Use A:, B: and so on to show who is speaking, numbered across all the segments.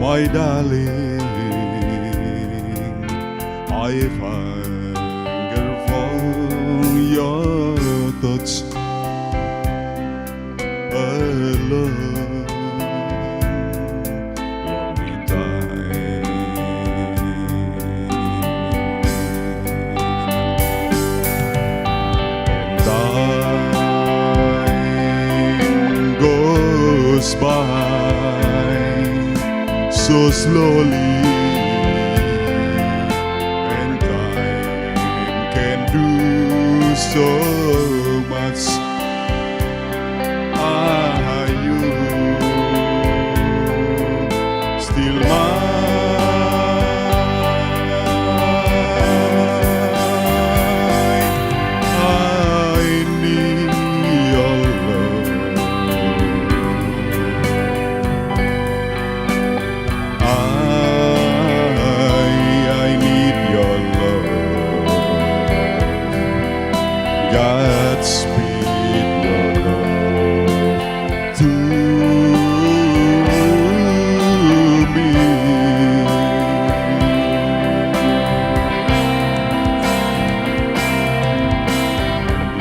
A: My darling, I've hunger for your touch alone, lonely time. And time goes by so slowly, and time can do so much. Are you still mine? I need your love. I need your love. Godspeed your love to me.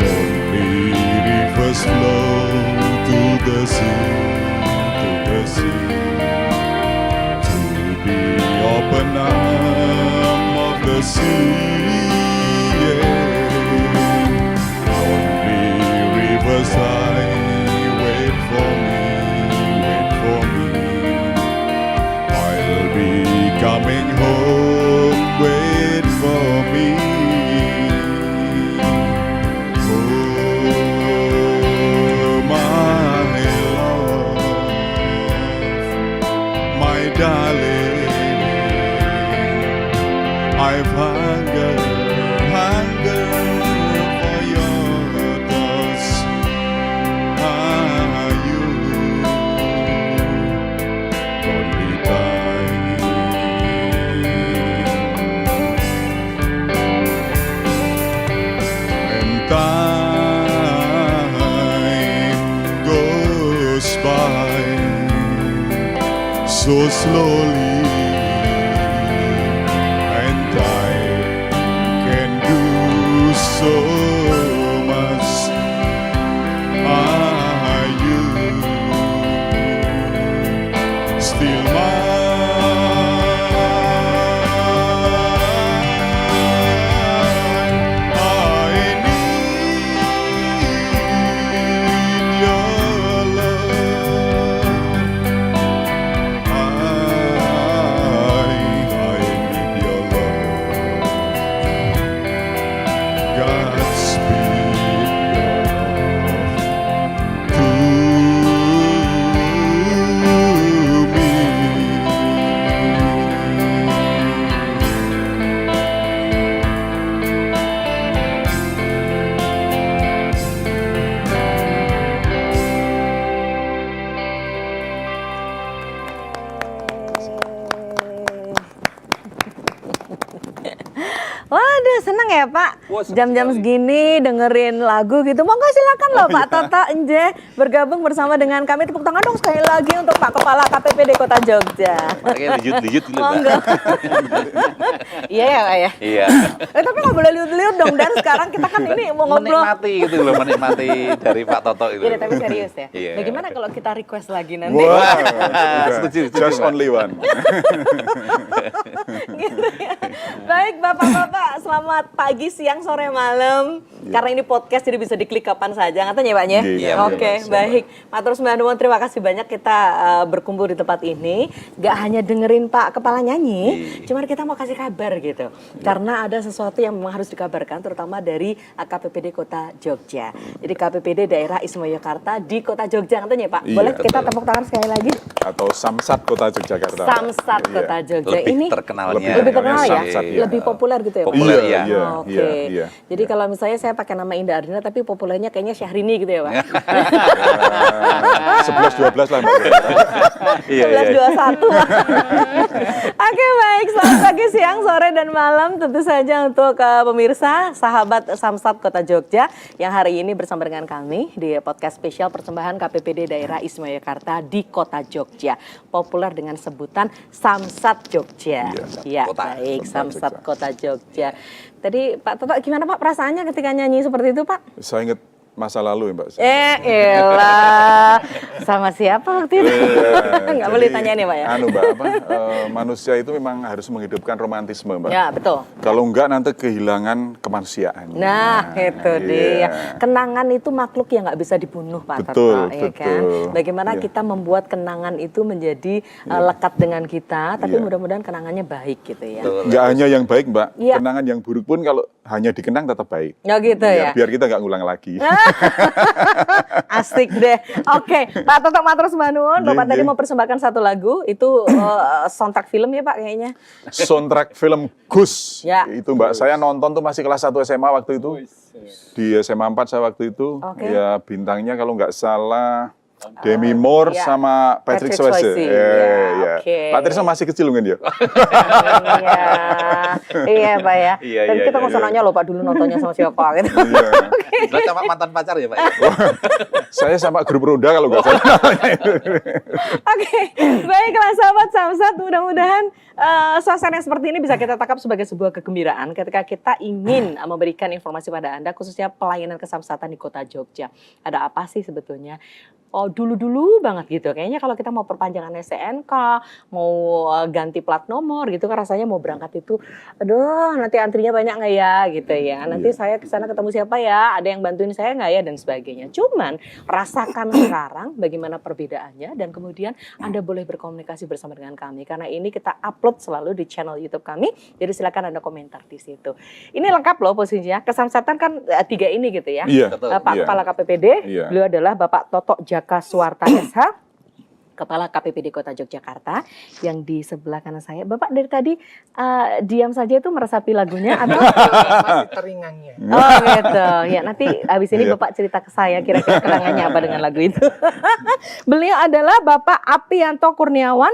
A: Lonely rivers flow to the sea, to the open arm of the sea. Yeah. Only rivers high, wait for me. I'll be coming home, wait for me. Oh, my love, my darling, I've hunger for your touch. Are you only time? And time goes by so slowly, and time can do so much. Are you still mine? I need your love. I need your love. Godspeed your love to me.
B: Waduh, seneng ya Pak.
C: Wah, seneng
B: Jam-jam
C: sekali.
B: segini dengerin lagu gitu. Monggo silakan loh Pak Toto Enje bergabung bersama dengan kami. Tepuk tangan dong sekali lagi untuk Pak Kepala KPPD Kota Jogja.
C: Makanya liut-liut gitu, Mbak.
B: Monggo. Iya ya Pak ya.
C: Iya.
B: Tapi nggak boleh liut-liut dong. Dan sekarang kita kan ini mau ngobrol.
C: Menikmati gitu loh, menikmati dari Pak Toto itu.
B: Iya, tapi serius ya.
C: Iya.
B: Bagaimana kalau kita request lagi nanti?
A: Wah,
C: Setuju,
A: just
C: Mbak.
A: only one.
B: Gitu ya. Baik Bapak-bapak, selamat pagi, siang, sore, malam. Karena ini podcast jadi bisa diklik kapan saja, katanya Pak ya?
A: Iya,
B: Oke,
A: iya,
B: baik. Matur Mbak Nuwun, terima kasih banyak kita berkumpul di tempat ini. Gak hanya dengerin Pak Kepala nyanyi, cuman kita mau kasih kabar gitu. Karena ada sesuatu yang memang harus dikabarkan, terutama dari KPPD Kota Jogja. Jadi KPPD Daerah Istimewa Yogyakarta di Kota Jogja, katanya Pak.
A: Iya,
B: Boleh kita
A: betul.
B: tepuk tangan sekali lagi?
A: Atau Samsat Kota Yogyakarta.
B: Samsat
A: Iya.
B: Kota Jogja.
C: Lebih
B: Ini
C: terkenalnya.
B: lebih terkenal ya?
A: Samsat, iya.
B: Lebih populer gitu ya Pak?
C: Populer,
A: Iya,
C: ya.
A: iya,
B: Oke.
A: iya, iya.
B: Jadi kalau misalnya saya pakai nama Indah Ardina tapi populernya kayaknya Syahrini gitu ya Pak?
A: 11-12 lah Mbak.
C: Iya, iya.
B: 11-21. Oke baik, selamat pagi, siang, sore, dan malam tentu saja untuk pemirsa, sahabat Samsat Kota Jogja yang hari ini bersama dengan kami di podcast spesial persembahan KPPD Daerah Istimewa Yogyakarta di Kota Jogja. Jogja, populer dengan sebutan Samsat Jogja. Ya,
C: Kota.
B: baik,
A: Samsat
B: Samsat Kota Jogja. Tadi Pak Toto gimana Pak perasaannya ketika nyanyi seperti itu Pak?
A: Saya ingat masa lalu ya Mbak.
B: Elah, sama siapa waktu itu? Nggak boleh tanya nih Pak ya?
A: Manusia itu memang harus menghidupkan romantisme Mbak.
B: Ya, betul.
A: Kalau enggak nanti kehilangan kemanusiaan.
B: Nah, itu dia. Kenangan itu makhluk yang nggak bisa dibunuh, Pak Toto, ya kan? Bagaimana kita membuat kenangan itu menjadi lekat dengan kita, tapi mudah-mudahan kenangannya baik gitu ya.
A: Enggak hanya yang baik Mbak,
B: Iya.
A: kenangan yang buruk pun kalau hanya dikenang tetap baik.
B: Ya gitu ya.
A: Biar kita nggak ngulang lagi.
B: Asik deh. Oke, Pak Toto matur nuwun. Bapak tadi mau persembahkan satu lagu, itu soundtrack film ya Pak kayaknya.
A: Soundtrack film Gus.
B: Ya.
A: Itu Mbak, saya nonton tuh masih kelas 1 SMA waktu itu. Di SMA 4 saya waktu itu.
B: Oke.
A: Ya bintangnya kalau nggak salah Demi Moore
B: ya.
A: sama Patrick Swayze.
B: Ya, oke.
A: Patrick Swayze masih kecil mungkin ya.
B: Iya, iya Pak ya.
C: Iya,
B: Dan
C: iya,
B: kita nggak usah nanya loh Pak dulu nontonnya sama siapa gitu.
A: Iya.
C: Lah sama mantan pacar ya Pak?
A: Saya sama grup Roda kalau nggak salah.
B: Oke, baiklah sahabat Samsat, mudah-mudahan suasana seperti ini bisa kita tangkap sebagai sebuah kegembiraan ketika kita ingin memberikan informasi pada Anda, khususnya pelayanan kesamsatan di Kota Jogja. Ada apa sih sebetulnya? Oh, dulu-dulu banget gitu. Kayaknya kalau kita mau perpanjangan STNK, mau ganti plat nomor gitu kan rasanya mau berangkat itu, aduh nanti antrinya banyak nggak ya gitu ya. Nanti saya ke sana ketemu siapa ya, ada yang bantuin saya nggak ya dan sebagainya. Cuman rasakan sekarang bagaimana perbedaannya dan kemudian Anda boleh berkomunikasi bersama dengan kami. Karena ini kita upload selalu di channel YouTube kami, jadi silakan Anda komentar di situ. Ini lengkap loh posisinya, kesamsatan kan 3 ini gitu ya.
A: Iya.
B: Pak
A: Iya.
B: Kepala KPPD,
A: Iya.
B: beliau adalah Bapak Toto Jaka Suwarta SH, Kepala KPPD Kota Yogyakarta. Yang di sebelah kanan saya, Bapak dari tadi diam saja itu meresapi lagunya atau
D: masih teringannya.
B: oh gitu ya, nanti habis ini Bapak cerita ke saya kira-kira kenangannya apa dengan lagu itu. Beliau adalah Bapak Apianto Kurniawan,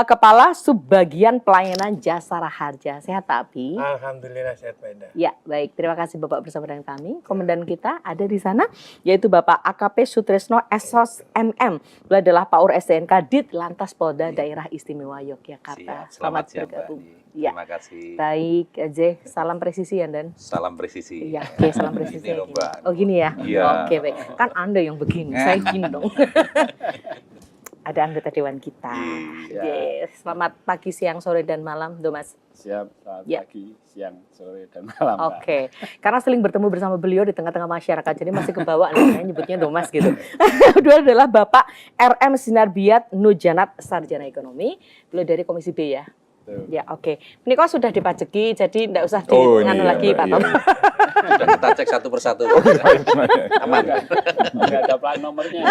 B: Kepala Subbagian Pelayanan Jasara Harja. Sehat Pak Api?
D: Alhamdulillah sehat Pak.
B: Ya, baik. Terima kasih Bapak bersama dengan kami. Komandan kita ada di sana, yaitu Bapak AKP Sutresno Esos MM. Beliau adalah PAUR STNK Dit Lantas Polda Daerah Istimewa Yogyakarta.
C: Selamat siang Pak.
B: bergabung. Ya.
C: Terima kasih.
B: Baik, Aje. Salam presisi ya, Dan.
C: Salam presisi.
B: Iya, oke, salam presisi.
C: Ini loh, Mbak.
B: Oh, gini ya?
C: Iya.
B: Oke, baik. Kan Anda yang begini, saya gini dong. Ada anggota dewan kita.
C: Iya.
B: Yes. Selamat pagi, siang, sore, dan malam, Domas.
E: Siap, selamat
B: Ya.
E: pagi, siang, sore, dan malam. Pak.
B: Oke, karena sering bertemu bersama beliau di tengah-tengah masyarakat, jadi masih kebawa nih, saya nyebutnya Domas gitu. Beliau adalah Bapak RM Sinarbiat Nujanat, Sarjana Ekonomi. Beliau dari Komisi B ya.
E: Betul.
B: Ya, oke. Ini kok sudah dipajeki, jadi tidak usah
A: Oh,
B: dinganu
A: iya,
B: lagi, Pak
A: iya.
B: Tom.
C: Sudah kita cek satu persatu. Aman.
E: Nggak ada plat nomornya.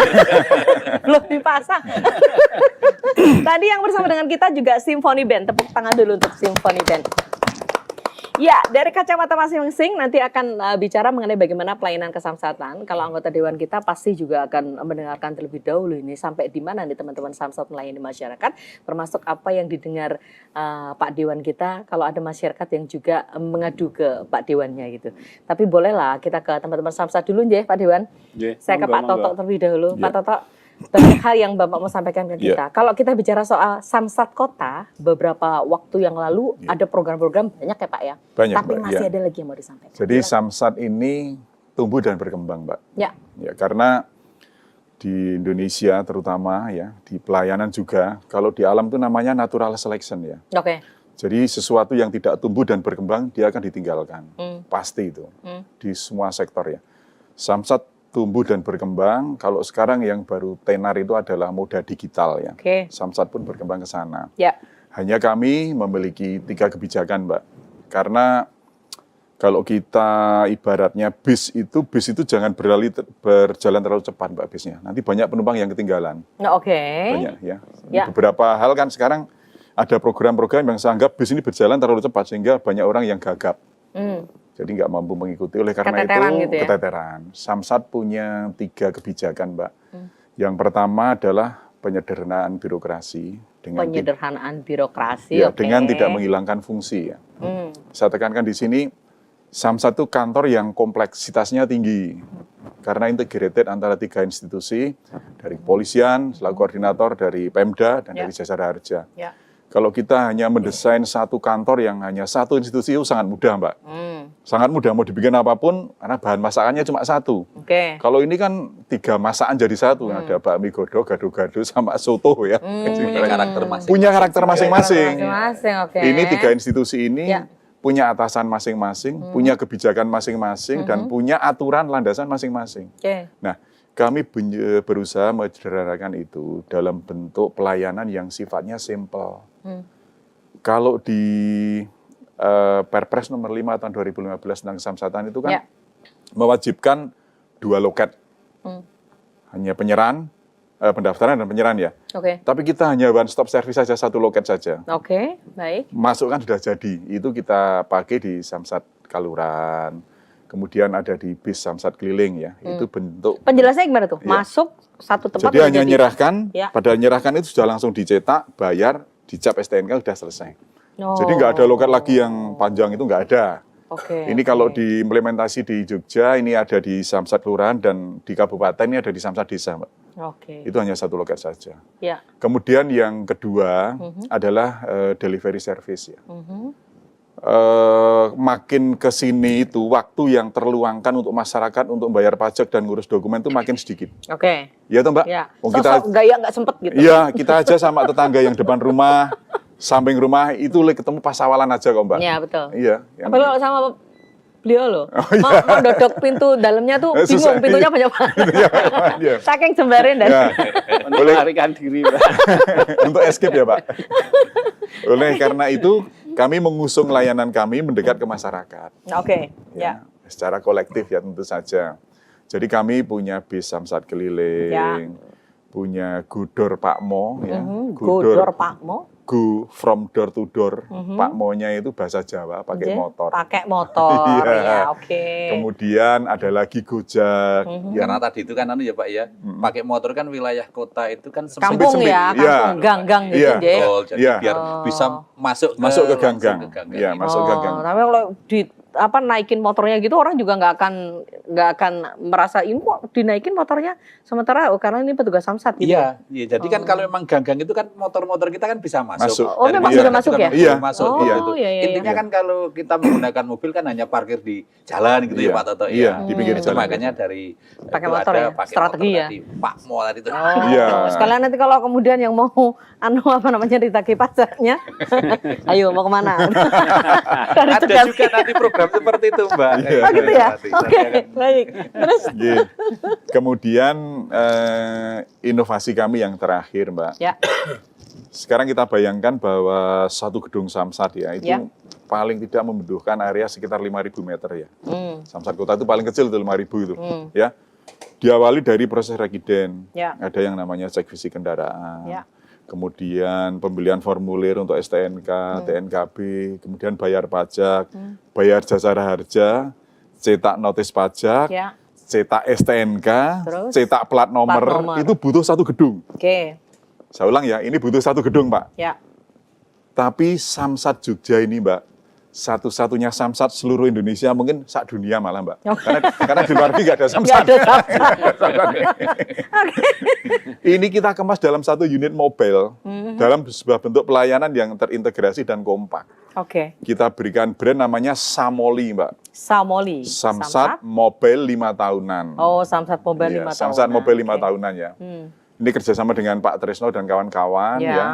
B: Belum dipasang. Tadi yang bersama dengan kita juga Symphony Band. Tepuk tangan dulu untuk Symphony Band. Ya, dari kacamata masing-masing nanti akan bicara mengenai bagaimana pelayanan kesamsatan. Kalau anggota dewan kita pasti juga akan mendengarkan terlebih dahulu ini sampai di mana nih teman-teman samsat melayani masyarakat, termasuk apa yang didengar Pak Dewan kita kalau ada masyarakat yang juga mengadu ke Pak Dewannya gitu. Tapi bolehlah kita ke teman-teman samsat dulu ya Pak Dewan.
E: Nggih,
B: Saya ke
E: monggo,
B: Pak Toto
E: monggo.
B: terlebih dahulu.
A: Ya.
B: Pak Toto, banyak hal yang Bapak mau sampaikan ke
A: Ya.
B: kita. Kalau kita bicara soal Samsat Kota, beberapa waktu yang lalu ada program-program banyak ya Pak ya.
A: Banyak,
B: Tapi
A: Mbak,
B: masih
A: ya.
B: ada lagi yang mau disampaikan.
A: Jadi
B: Silakan.
A: Samsat ini tumbuh dan berkembang, Mbak.
B: Ya,
A: Ya, karena di Indonesia terutama ya, di pelayanan juga, kalau di alam itu namanya natural selection ya.
B: oke.
A: Jadi sesuatu yang tidak tumbuh dan berkembang, dia akan ditinggalkan. Pasti itu,
B: Hmm.
A: di semua sektor ya. Samsat tumbuh dan berkembang, kalau sekarang yang baru tenar itu adalah moda digital ya.
B: Oke.
A: Samsat pun berkembang ke sana.
B: Ya,
A: Hanya kami memiliki 3 kebijakan, Mbak. Karena kalau kita ibaratnya bis itu jangan berjalan terlalu cepat, Mbak, bisnya. Nanti banyak penumpang yang ketinggalan.
B: nah, oke.
A: Banyak ya.
B: Ya.
A: Beberapa hal kan sekarang ada program-program yang saya anggap bis ini berjalan terlalu cepat sehingga banyak orang yang gagap.
B: Hmm.
A: Jadi nggak mampu mengikuti. Oleh karena
B: Keteteran
A: itu
B: gitu ya?
A: keteteran. Samsat punya 3 kebijakan, Mbak. Yang pertama adalah penyederhanaan birokrasi dengan
B: Penyederhanaan birokrasi.
A: ya,
B: oke.
A: dengan tidak menghilangkan fungsi ya.
B: Hmm.
A: Saya tekankan di sini, Samsat itu kantor yang kompleksitasnya tinggi. Karena integrated antara 3 institusi dari kepolisian selaku koordinator, dari Pemda dan
B: Ya.
A: dari Jasara Harja.
B: Ya.
A: Kalau kita hanya mendesain satu kantor yang hanya satu institusi itu sangat mudah, Mbak. Sangat mudah, mau dibikin apapun karena bahan masakannya cuma satu.
B: Oke.
A: Kalau ini kan 3 masakan jadi satu, ada bakmi godok, gado-gado sama soto ya.
C: Punya karakter masing.
A: Punya karakter masing-masing.
B: Masing-masing, oke.
A: Ini 3 institusi ini
B: Ya.
A: punya atasan masing-masing, punya kebijakan masing-masing, dan punya aturan landasan masing-masing.
B: Oke.
A: Nah, kami berusaha menyederhanakan itu dalam bentuk pelayanan yang sifatnya simple. Kalau di Perpres nomor 5 tahun 2015 tentang Samsatan itu kan
B: Ya.
A: mewajibkan 2 loket. Hanya pendaftaran dan penyerahan ya.
B: Oke.
A: Tapi kita hanya one stop service saja, 1 loket saja.
B: Oke, baik.
A: Masuk kan sudah jadi. Itu kita pakai di Samsat Kaluran. Kemudian ada di bis Samsat Keliling ya. Itu bentuk.
B: Penjelasannya gimana tuh?
A: Iya.
B: Masuk satu tempat
A: Jadi
B: udah
A: hanya nyerahkan,
B: Ya.
A: pada nyerahkan itu sudah langsung dicetak, bayar, dicap STNK sudah selesai.
B: Oh,
A: Jadi nggak ada loket lagi yang panjang itu nggak ada.
B: Oke.
A: Ini kalau diimplementasi di Jogja, ini ada di Samsat Kelurahan dan di Kabupaten ini ada di Samsat Desa, Mbak.
B: Oke.
A: Itu hanya 1 loket saja.
B: Ya.
A: Kemudian yang kedua adalah delivery service ya. Makin ke sini itu waktu yang terluangkan untuk masyarakat untuk membayar pajak dan ngurus dokumen itu makin sedikit.
B: Oke.
A: Ya toh Mbak?
B: Ya.
A: Oh,
B: Sosok gaya nggak sempet gitu.
A: Iya, kita aja sama tetangga yang depan rumah, samping rumah itu ketemu pas awalan aja kok Mbak.
B: Iya, betul.
A: Iya. yang-
B: Apa kalau sama beliau loh?
A: Oh,
B: Mau dodok pintu dalamnya tuh
A: Susah.
B: bingung, pintunya banyak banget.
A: Iya.
B: Saking jembarin dan
A: Ya. Boleh
E: Melarikan diri, Pak.
A: untuk escape ya Pak. Oleh karena itu kami mengusung layanan kami mendekat ke masyarakat.
B: Oke. Ya.
A: Secara kolektif ya tentu saja. Jadi kami punya bis Samsat Keliling,
B: Ya.
A: punya Gudor Pakmo, ya.
B: Godor Pakmo.
A: Go from door to door. Pakmonya itu bahasa Jawa, pakai
B: Oke.
A: motor.
B: Pakai motor.
A: Iya.
B: Ya, oke.
A: Kemudian ada lagi Gojek.
C: Karena tadi itu kan anu ya Pak ya, pakai motor kan wilayah kota itu kan
B: Kampung
A: sempit.
B: ya,
A: Iya.
B: kampung gang-gang gitu,
A: Iya.
B: Jay.
C: Betul, jadi
A: Iya.
C: biar bisa masuk
A: Masuk ke
C: langsung
A: gang-gang.
C: ke gang-gang
A: Iya,
C: itu.
A: masuk ke gang.
B: Tapi kalau naikin motornya gitu orang juga nggak akan merasa ini kok dinaikin motornya sementara karena ini petugas Samsat gitu.
C: Iya, iya. Jadi kan kalau memang gang-gang itu kan motor-motor kita kan bisa masuk.
A: Masuk.
B: Oh,
C: Dari
B: memang
C: masyarakat
B: sudah masuk
C: juga
B: ya?
A: Iya.
C: Masuk
B: Oh,
C: gitu.
B: iya, iya,
C: Intinya kan kalau kita menggunakan mobil kan hanya parkir di jalan gitu
A: Iya.
C: ya Pak Toto.
A: Iya, di pinggir
C: Itu
A: jalan.
C: makanya dari
B: Pakai
C: itu
B: motor
C: ada
B: ya?
C: pakai
B: Strategi
C: motor
B: ya?
C: tadi, Pak Mo tadi itu.
B: Oh,
A: Iya.
B: sekalian nanti kalau kemudian yang mau ditagih pajaknya, ayo mau kemana? Dari
C: Ada
B: Tegal.
C: juga nanti program seperti itu Mbak.
A: Iya.
B: Oh gitu ya?
C: Nanti
B: Oke,
C: akan
B: baik. Terus?
A: Iya. Kemudian inovasi kami yang terakhir, Mbak.
B: Ya.
A: Sekarang kita bayangkan bahwa satu gedung Samsat ya itu
B: Ya.
A: paling tidak membutuhkan area sekitar 5.000 meter ya.
B: Hmm.
A: Samsat kota itu paling kecil itu 5.000 itu, ya. Diawali dari proses regiden.
B: Ya.
A: Ada yang namanya cek fisik kendaraan.
B: Ya.
A: Kemudian pembelian formulir untuk STNK, TNKB, kemudian bayar pajak, bayar jasara harja, cetak notis pajak,
B: Ya.
A: cetak STNK,
B: Terus?
A: cetak plat nomor,
B: nomor.
A: itu butuh satu gedung.
B: Oke.
A: Saya ulang ya, ini butuh satu gedung, Pak.
B: Ya.
A: Tapi Samsat Jogja ini, Mbak, satu-satunya Samsat seluruh Indonesia, mungkin sak dunia malah, Mbak. Karena di luar negeri nggak ada
B: Nggak
A: Samsat.
B: ada Samsat.
A: Ini kita kemas dalam satu unit mobile, dalam sebuah bentuk pelayanan yang terintegrasi dan kompak.
B: Oke.
A: Kita berikan brand namanya Samoli, Mbak.
B: Samoli.
A: Samsat Mobile 5 tahunan.
B: Oh, Samsat Mobile
A: Iya,
B: 5 tahun.
A: Samsat Mobile 5
B: Oke.
A: tahunan ya. Ini kerjasama dengan Pak Tresno dan kawan-kawan
B: Ya.
A: ya.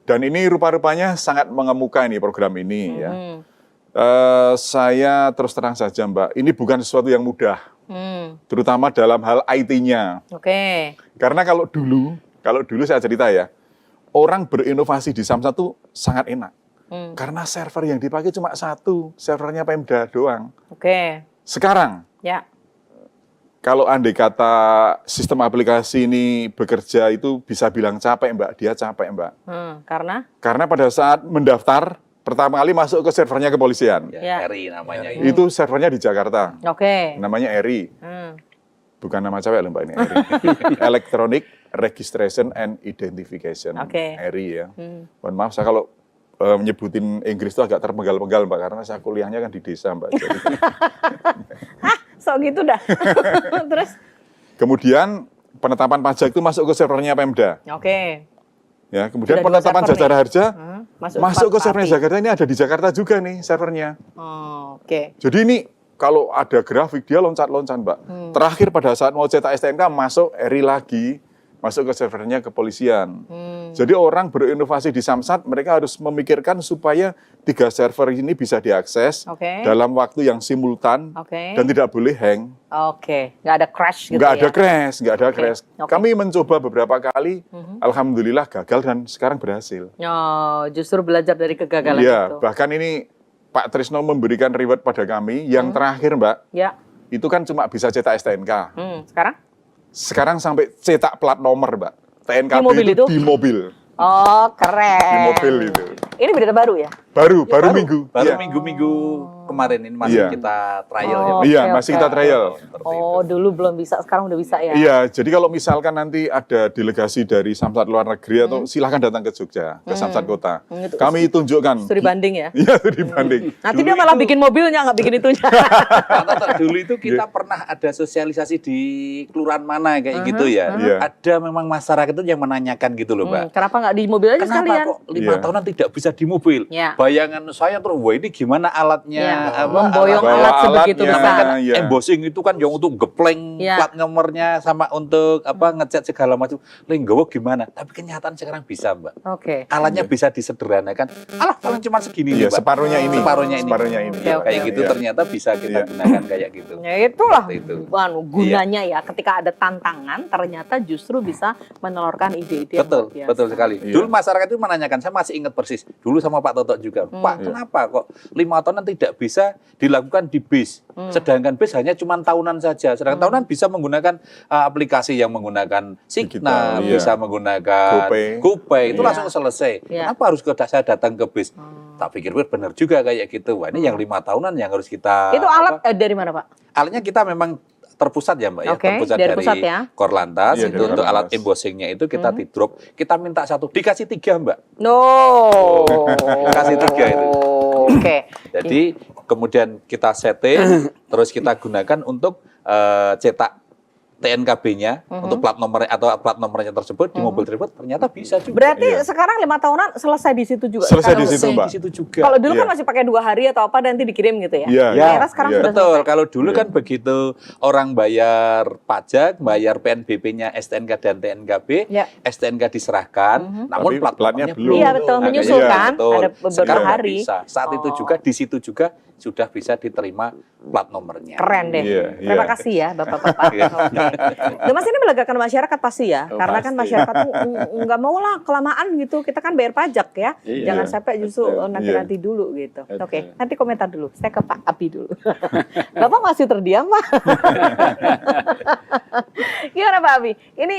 A: Dan ini rupa-rupanya sangat mengemuka ini program ini ya. Saya terus terang saja Mbak, ini bukan sesuatu yang mudah, terutama dalam hal IT-nya.
B: Oke.
A: Karena kalau dulu saya cerita ya, orang berinovasi di Samsat itu sangat enak. Karena server yang dipakai cuma satu, servernya Pemda doang.
B: Oke.
A: Sekarang,
B: Ya.
A: kalau andai kata sistem aplikasi ini bekerja itu bisa bilang capek Mbak, dia capek Mbak.
B: Karena?
A: Karena pada saat mendaftar, pertama kali masuk ke servernya kepolisian.
B: Ya.
C: Ya, RI namanya.
A: Itu servernya di Jakarta,
B: Oke.
A: namanya ERI. Bukan nama cewek loh Mbak ini, ERI. Electronic Registration and Identification,
B: Oke.
A: ERI ya. Mohon maaf, saya kalau menyebutin Inggris itu agak terpenggal-penggal Mbak, karena saya kuliahnya kan di desa Mbak. Jadi,
B: Sok gitu dah. Terus?
A: kemudian penetapan pajak itu masuk ke servernya Pemda.
B: Oke.
A: Ya, kemudian
B: Ada dua
A: penetapan
B: server
A: jasara
B: nih.
A: harja masuk ke
B: empat
A: servernya
B: party.
A: Jakarta, ini ada di Jakarta juga nih servernya.
B: Oh, oke.
A: Jadi ini kalau ada grafik dia loncat-loncat, Mbak. Terakhir pada saat mau cetak STNK masuk RI lagi, masuk ke servernya kepolisian. Jadi orang berinovasi di Samsat, mereka harus memikirkan supaya 3 server ini bisa diakses
B: Oke.
A: dalam waktu yang simultan
B: Oke.
A: dan tidak boleh hang.
B: Oke, nggak ada crash gitu
A: Nggak ada
B: ya.
A: crash, nggak ada
B: Oke,
A: crash.
B: oke.
A: Kami mencoba beberapa kali, alhamdulillah gagal dan sekarang berhasil.
B: Oh, justru belajar dari kegagalan
A: Iya,
B: itu.
A: bahkan ini Pak Trisno memberikan reward pada kami. Yang terakhir, Mbak,
B: Ya.
A: itu kan cuma bisa cetak STNK.
B: Sekarang?
A: Sekarang sampai cetak plat nomor, Mbak. TNKB
B: Di mobil itu?
A: di mobil.
B: Oh, keren.
A: Di mobil itu.
B: Ini berita baru ya?
A: Baru minggu.
C: Baru
A: Iya.
C: minggu-minggu kemarin ini masih
A: Iya.
C: kita trial ya.
B: Oh,
A: Iya,
B: oke,
A: masih
B: oke.
A: kita trial.
C: Seperti
B: Oh,
C: itu.
B: dulu belum bisa, sekarang udah bisa ya?
A: Iya, jadi kalau misalkan nanti ada delegasi dari Samsat luar negeri atau silahkan datang ke Jogja, ke Samsat Kota.
B: Itu
A: Kami tunjukkan.
B: Studi banding ya?
A: Iya, studi banding.
B: Nanti dia malah bikin mobilnya, nggak bikin itunya.
C: Pak Toto, dulu itu kita
A: Iya.
C: pernah ada sosialisasi di kelurahan mana kayak gitu ya.
A: Iya.
C: Ada memang masyarakat itu yang menanyakan gitu loh, Mbak.
B: Kenapa nggak di mobil aja
C: Kenapa
B: sekalian?
C: kok 5
A: Iya.
C: tahunan tidak bisa di mobil?
B: Ya.
C: Bayangan saya terus, wah ini gimana alatnya?
B: Ya, memboyong
A: Bawa
B: alat sebegitu
A: alatnya.
B: besar.
C: Kan
A: Iya.
C: embossing itu kan yang untuk gepleng
B: Iya.
C: plat nomornya sama untuk ngecat segala macam. Lenggowo gimana? Tapi kenyataan sekarang bisa, Mbak.
B: Oke.
C: Alatnya bisa disederhanakan. Alah, paling cuma segini nih,
A: Iya,
C: Mbak.
A: separuhnya ini.
C: Separuhnya ini.
A: Separuhnya ini.
B: Oke, oke,
C: Kayak gitu
A: Iya.
C: ternyata bisa kita
A: Iya.
C: gunakan kayak gitu.
B: Ya itulah
C: Seperti itu.
B: gunanya ya. Ketika ada tantangan, ternyata justru bisa menelurkan ide-ide yang
C: Betul,
B: luar biasa.
C: betul sekali.
A: Iya.
C: Dulu masyarakat itu menanyakan, saya masih ingat persis. Dulu sama Pak Toto juga, Pak, kenapa kok 5 tahunan tidak bisa dilakukan di bis? Sedangkan bis hanya cuma tahunan saja. Sedangkan tahunan bisa menggunakan aplikasi yang menggunakan Signal,
A: Digital, iya.
C: bisa menggunakan GoPay, itu
B: Iya.
C: langsung selesai.
B: Iya.
C: Kenapa harus saya datang ke bis? Tak pikir benar juga kayak gitu. Wah, ini yang 5 tahunan yang harus kita
B: Itu alat dari mana, Pak?
C: alatnya kita memang terpusat ya, Mbak ya,
B: Oke,
C: terpusat
B: dari
C: dari
B: pusat ya.
C: Korlantas.
A: Iya,
C: Itu
A: dari
C: untuk alat
A: Korlantas.
C: embossingnya itu kita di drop, kita minta 1, dikasih 3, Mbak.
B: No.
C: Kasih 3 itu.
B: Oke.
C: Jadi kemudian kita setting, terus kita gunakan untuk cetak TNKB-nya untuk plat nomor atau plat nomornya tersebut di mobil tersebut ternyata bisa juga.
B: Berarti
A: Iya.
B: sekarang 5 tahunan selesai di situ juga.
A: Selesai di
B: Kalau-
A: situ, Mbak.
C: Di situ juga.
B: Kalau dulu kan
A: Iya.
B: masih pakai 2 hari atau apa nanti dikirim gitu ya.
A: Iya,
C: Ya,
B: Ternyata sekarang
A: iya.
B: sudah
C: betul.
B: selesai.
C: Kalau dulu kan begitu orang bayar pajak, bayar PNBP-nya STNK dan TNKB,
B: Ya.
C: STNK diserahkan, namun
A: Tapi
C: plat
A: platnya
C: nomornya
A: belum.
B: Iya, betul,
C: Nah,
B: menyusul
C: kayak
B: kan,
C: betul.
B: ada beberapa
C: Sekarang nggak
B: hari.
C: bisa. Saat itu
B: Oh.
C: juga di situ juga sudah bisa diterima plat nomornya.
B: Keren deh.
A: Iya,
B: Terima
A: iya.
B: kasih ya Bapak-bapak.
C: Iya.
B: Oke. Nah, Mas ini melegakan masyarakat pasti ya.
A: Oh,
B: Karena kan
A: pasti.
B: masyarakat tuh nggak mau lah kelamaan gitu. Kita kan bayar pajak ya.
E: Iya.
B: Jangan sampai justru
E: Betul.
B: nanti-nanti dulu gitu.
E: Betul.
B: Oke, nanti komentar dulu. Saya ke Pak Abi dulu. Bapak masih terdiam, Pak. Gimana Pak Abi? Ini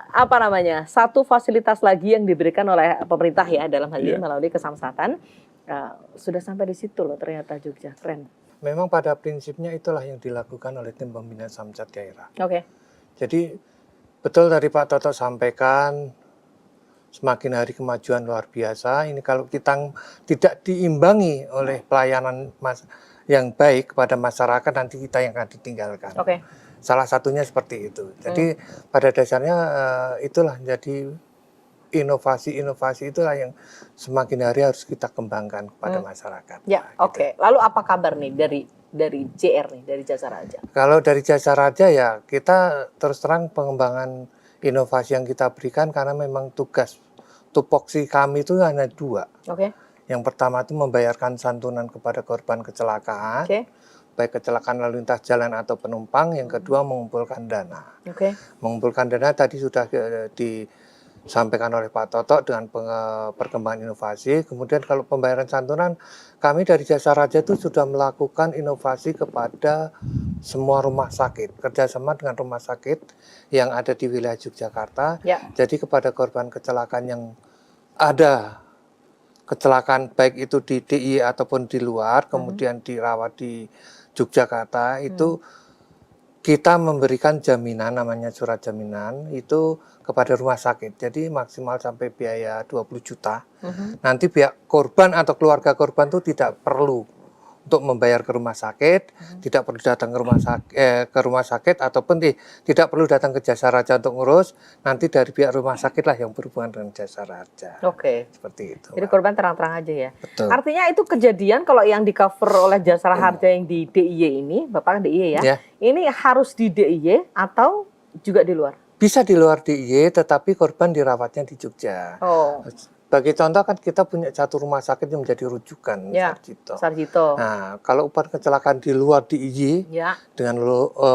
B: apa namanya? Satu fasilitas lagi yang diberikan oleh pemerintah ya dalam hal ini
A: Iya.
B: melalui kesamsatan. Sudah sampai di situ loh ternyata Jogja. Keren.
D: Memang pada prinsipnya itulah yang dilakukan oleh tim pembinaan Samsat daerah.
B: Oke.
D: Jadi betul tadi Pak Toto sampaikan, semakin hari kemajuan luar biasa. Ini kalau kita tidak diimbangi oleh pelayanan yang baik kepada masyarakat, nanti kita yang akan ditinggalkan.
B: Oke.
D: Salah satunya seperti itu. Jadi pada dasarnya itulah jadi inovasi-inovasi itulah yang semakin hari harus kita kembangkan kepada masyarakat.
B: Ya,
D: Nah,
B: oke. Lalu apa kabar nih dari JR nih, dari Jasa Raja?
D: Kalau dari Jasa Raja ya kita terus terang pengembangan inovasi yang kita berikan karena memang tugas tupoksi kami itu hanya 2.
B: Oke.
D: Yang pertama itu membayarkan santunan kepada korban kecelakaan,
B: Oke.
D: baik kecelakaan lalu lintas jalan atau penumpang. Yang kedua mengumpulkan dana.
B: Oke.
D: Mengumpulkan dana tadi sudah disampaikan oleh Pak Toto dengan perkembangan inovasi. Kemudian kalau pembayaran santunan, kami dari Jasa Raja itu sudah melakukan inovasi kepada semua rumah sakit, kerjasama dengan rumah sakit yang ada di wilayah Yogyakarta.
B: Ya.
D: Jadi kepada korban kecelakaan yang ada kecelakaan baik itu di DIY ataupun di luar, kemudian dirawat di Yogyakarta, itu kita memberikan jaminan, namanya surat jaminan, itu kepada rumah sakit. Jadi maksimal sampai biaya 20 juta. Nanti pihak korban atau keluarga korban itu tidak perlu untuk membayar ke rumah sakit, tidak perlu datang ke rumah sakit ataupun tidak perlu datang ke Jasa Raja untuk ngurus, nanti dari pihak rumah sakit lah yang berhubungan dengan Jasa Raja.
B: Oke.
D: Seperti itu.
B: Jadi
D: Mbak.
B: korban terang-terang aja ya.
D: Betul.
B: Artinya itu kejadian kalau yang di cover oleh Jasa Harja yang di DIY ini, Bapak kan DIY ya,
D: Ya.
B: ini harus di DIY atau juga di luar?
D: Bisa di luar DIY, tetapi korban dirawatnya di Jogja.
B: Oh,
D: Bagi contoh kan kita punya satu rumah sakit yang menjadi rujukan,
B: ya,
D: Sarjito.
B: Sarjito.
D: Nah, kalau upah kecelakaan di luar DIY,
B: Ya.
D: dengan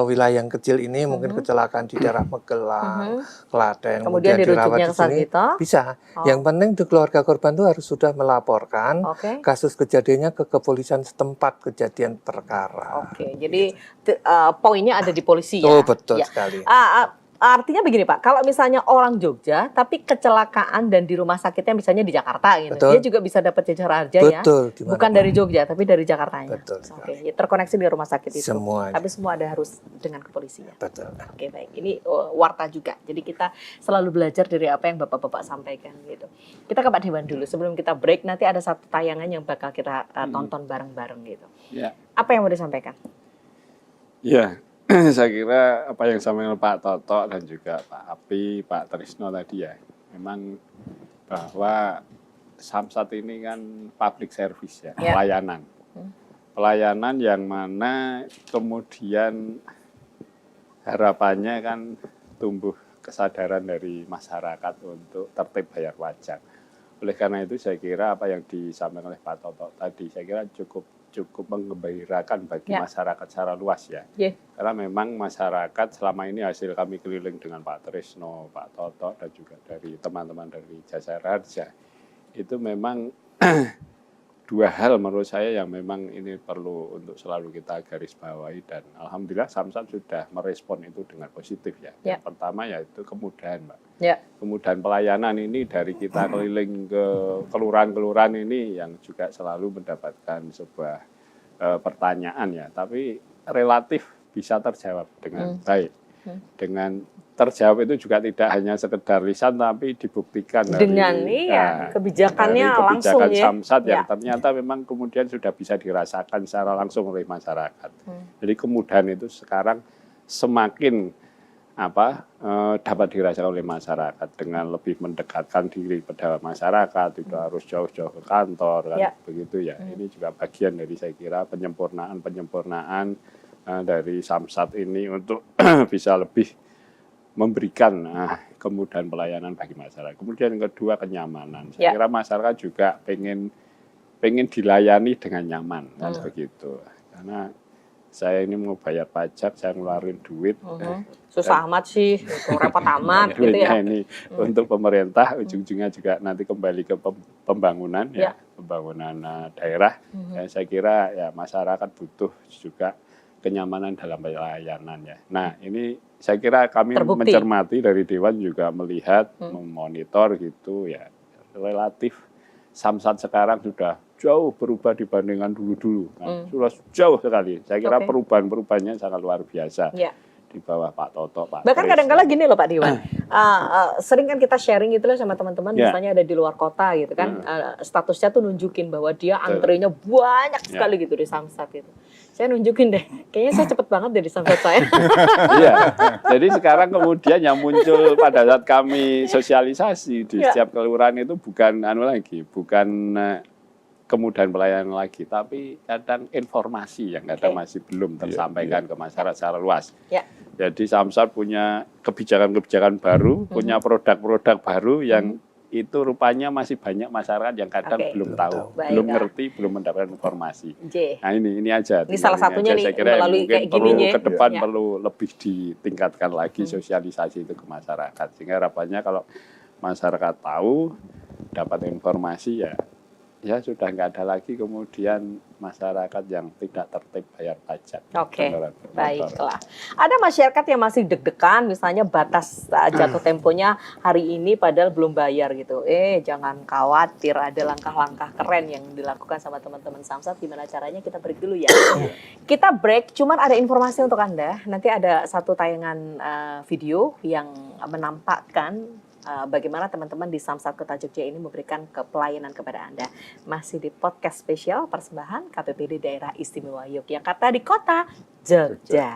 D: wilayah yang kecil ini, mungkin kecelakaan di daerah Magelang, Klaten,
B: Kemudian
D: dirawat
B: dirujuknya
D: di
B: ke
D: sini,
B: Sarjito?
D: bisa.
B: Oh.
D: Yang penting di keluarga korban itu harus sudah melaporkan
B: Oke.
D: kasus kejadiannya ke kepolisian setempat kejadian perkara.
B: Oke, jadi poinnya ada di polisi ya.
D: Oh, betul
B: Ya.
D: sekali.
B: Artinya begini Pak, kalau misalnya orang Jogja tapi kecelakaan dan di rumah sakitnya misalnya di Jakarta gitu,
D: Betul.
B: dia juga bisa dapat Jasa Harja ya.
D: Betul, di
B: Bukan
D: mana-mana.
B: dari Jogja tapi dari Jakartanya.
D: Betul
B: Oke,
D: sekali.
B: ya, terkoneksi di rumah sakit itu.
D: Semuanya.
B: Tapi semua ada harus dengan kepolisian.
D: Betul.
B: Oke baik, ini warta juga. Jadi kita selalu belajar dari apa yang bapak-bapak sampaikan gitu. Kita ke Pak Dewan dulu sebelum kita break. Nanti ada satu tayangan yang bakal kita tonton bareng-bareng gitu.
E: Ya.
B: Apa yang mau disampaikan?
E: Ya, saya kira apa yang disampaikan Pak Toto dan juga Pak Api, Pak Trisno tadi ya, memang bahwa Samsat ini kan public service ya,
B: Ya.
E: pelayanan. Pelayanan yang mana kemudian harapannya kan tumbuh kesadaran dari masyarakat untuk tertib bayar pajak. Oleh karena itu saya kira apa yang disampaikan oleh Pak Toto tadi, saya kira cukup menggembirakan bagi
B: Ya.
E: masyarakat secara luas ya.
B: Yeah.
E: Karena memang masyarakat selama ini hasil kami keliling dengan Pak Trisno, Pak Toto, dan juga dari teman-teman dari Jasa Raja, itu memang dua hal menurut saya yang memang ini perlu untuk selalu kita garis bawahi, dan alhamdulillah Samsat sudah merespon itu dengan positif ya.
B: Ya.
E: Yang pertama yaitu kemudahan, Mbak.
B: Ya.
E: Kemudahan pelayanan ini dari kita keliling ke kelurahan-kelurahan ini yang juga selalu mendapatkan sebuah pertanyaan ya, tapi relatif bisa terjawab dengan baik. Dengan terjawab itu juga tidak hanya sekedar lisan tapi dibuktikan
B: Dengan kebijakannya
E: dari
B: langsung
E: kebijakan
B: ya.
E: Samsat yang
B: Ya.
E: ternyata memang kemudian sudah bisa dirasakan secara langsung oleh masyarakat. Jadi kemudahan itu sekarang semakin dapat dirasakan oleh masyarakat dengan lebih mendekatkan diri pada masyarakat, tidak harus jauh-jauh ke kantor kan,
B: Ya.
E: begitu ya. Ini juga bagian dari saya kira penyempurnaan dari Samsat ini untuk bisa lebih memberikan kemudahan pelayanan bagi masyarakat. Kemudian yang kedua kenyamanan. Saya
B: Ya.
E: kira masyarakat juga pengen dilayani dengan nyaman kan begitu. Karena saya ini mau bayar pajak, saya ngeluarin duit.
B: Susah amat sih, itu repot amat gitu ya.
E: Duitnya ini untuk pemerintah, ujung-ujungnya juga nanti kembali ke pembangunan ya, pembangunan daerah. Ya, saya kira ya masyarakat butuh juga kenyamanan dalam pelayanan ya. Nah, ini saya kira kami
B: Terbukti.
E: mencermati dari Dewan juga melihat, memonitor gitu ya. Relatif Samsat sekarang sudah jauh berubah dibandingkan dulu-dulu. Nah, sudah jauh sekali. Saya kira
B: Oke.
E: perubahan-perubahannya sangat luar biasa.
B: Ya.
E: Di bawah Pak Toto, Pak
B: Bahkan
E: Tris.
B: kadang-kala gini loh Pak Dewan, sering kan kita sharing gitu loh sama teman-teman,
E: Ya.
B: misalnya ada di luar kota gitu kan, statusnya tuh nunjukin bahwa dia antrenya banyak sekali gitu di Samsat gitu. Saya nunjukin deh, kayaknya saya cepet banget deh di Samsat saya.
E: Iya. Jadi sekarang kemudian yang muncul pada saat kami sosialisasi di
B: Ya.
E: setiap kelurahan itu bukan bukan kemudahan pelayanan lagi, tapi kadang informasi yang kadang masih belum tersampaikan ke masyarakat secara luas.
B: Ya.
E: Jadi Samsat punya kebijakan-kebijakan baru, punya produk-produk baru yang itu rupanya masih banyak masyarakat yang kadang
B: Oke.
E: belum tahu,
B: Baik,
E: belum
B: ah.
E: ngerti, belum mendapatkan informasi.
B: J.
E: Nah ini aja.
B: Ini salah satunya nih,
E: Saya kira yang
B: melalui
E: mungkin
B: kayak
E: perlu
B: gininya.
E: ke depan
B: Ya.
E: perlu lebih ditingkatkan lagi sosialisasi itu ke masyarakat. Sehingga harapannya kalau masyarakat tahu, dapat informasi ya sudah nggak ada lagi kemudian masyarakat yang tidak tertib bayar pajak.
B: Oke,
E: Kendaraan bermotor.
B: baiklah. Ada masyarakat yang masih deg-degan, misalnya batas jatuh temponya hari ini padahal belum bayar gitu. Jangan khawatir, ada langkah-langkah keren yang dilakukan sama teman-teman Samsat. Gimana caranya? Kita break dulu ya. Kita break, cuman ada informasi untuk Anda. Nanti ada satu tayangan video yang menampakkan bagaimana teman-teman di Samsat Kota Jogja ini memberikan pelayanan kepada Anda. Masih di podcast spesial persembahan KPPD Daerah Istimewa Yogyakarta di Kota Jogja.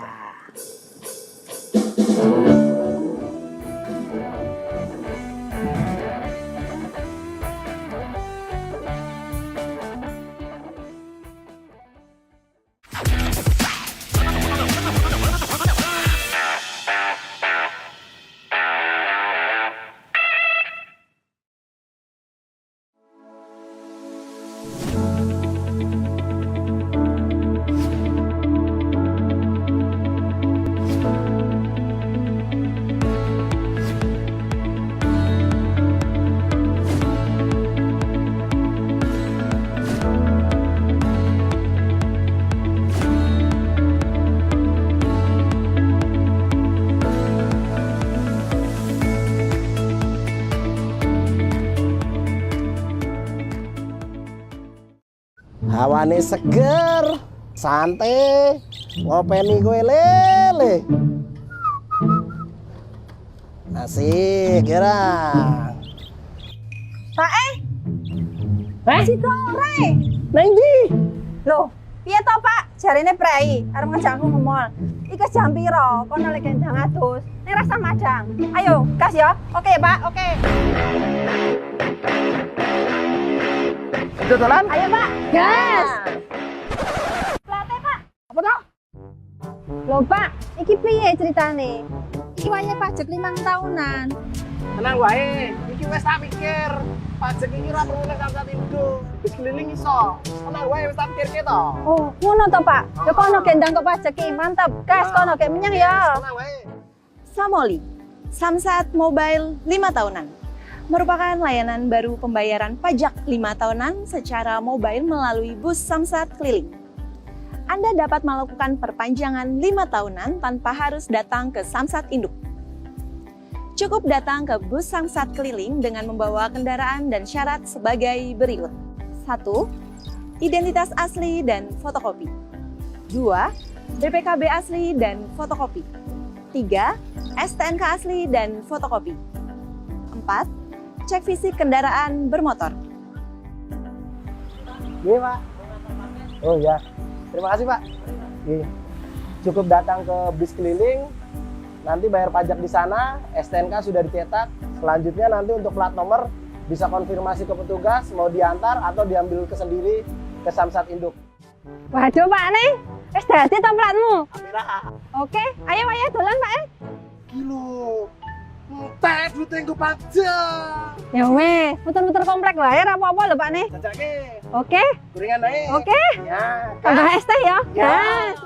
F: Hawane seger, santai, ngopeni kue lele. Asik, kira.
G: Pak si Dore.
F: Neng di.
G: Loh, piye to, Pak? Jarine prei arep ngajak aku nge-mall. Iki jam piro? Kono lek gendang atus. Ning rasa madang. Ayo, gas ya. Oke, Pak. Oke.
F: Dodolan?
G: Ayo, Pak. Gas. Plate, Pak.
F: Apa toh?
G: Loh, Pak, iki piye ceritane? Iki wayah pajak 5 tahunan.
F: Tenang wae, iki wis tak pikir. Pajak iki ora perlu nek Samsat Induk. Wis keliling iso. Tenang wae wis tak pikirke to.
G: Oh, ngono to, Pak. Ya kono gendang kok pajak iki. Mantap. Gas kono kayak menyang ya.
F: Tenang wae.
H: Samoli, Samsat Mobile 5 tahunan, merupakan layanan baru pembayaran pajak 5 tahunan secara mobile melalui bus Samsat keliling. Anda dapat melakukan perpanjangan 5 tahunan tanpa harus datang ke Samsat Induk. Cukup datang ke bus Samsat keliling dengan membawa kendaraan dan syarat sebagai berikut. 1. Identitas asli dan fotokopi. 2. BPKB asli dan fotokopi. 3. STNK asli dan fotokopi. 4. Cek fisik kendaraan bermotor.
F: Iya, Pak. Oh ya. Terima kasih, Pak. Iya. Cukup datang ke bis keliling, nanti bayar pajak di sana, STNK sudah dicetak. Selanjutnya nanti untuk plat nomor bisa konfirmasi ke petugas mau diantar atau diambil ke sendiri ke Samsat Induk.
G: Waduh, Pak nih. Wis dadi to platmu.
F: Alhamdulillah.
G: Oke, ayo dolan, Pak.
F: Kilo. Entek duit nggo pajak.
G: Ya weh, muter-muter komplek wae ora apa-apa lho, Pak nih.
F: Jajake.
G: Oke.
F: Gorengan ae.
G: Oke.
F: Ya.
G: Tambah es teh ya.
F: Ya.
G: Gas.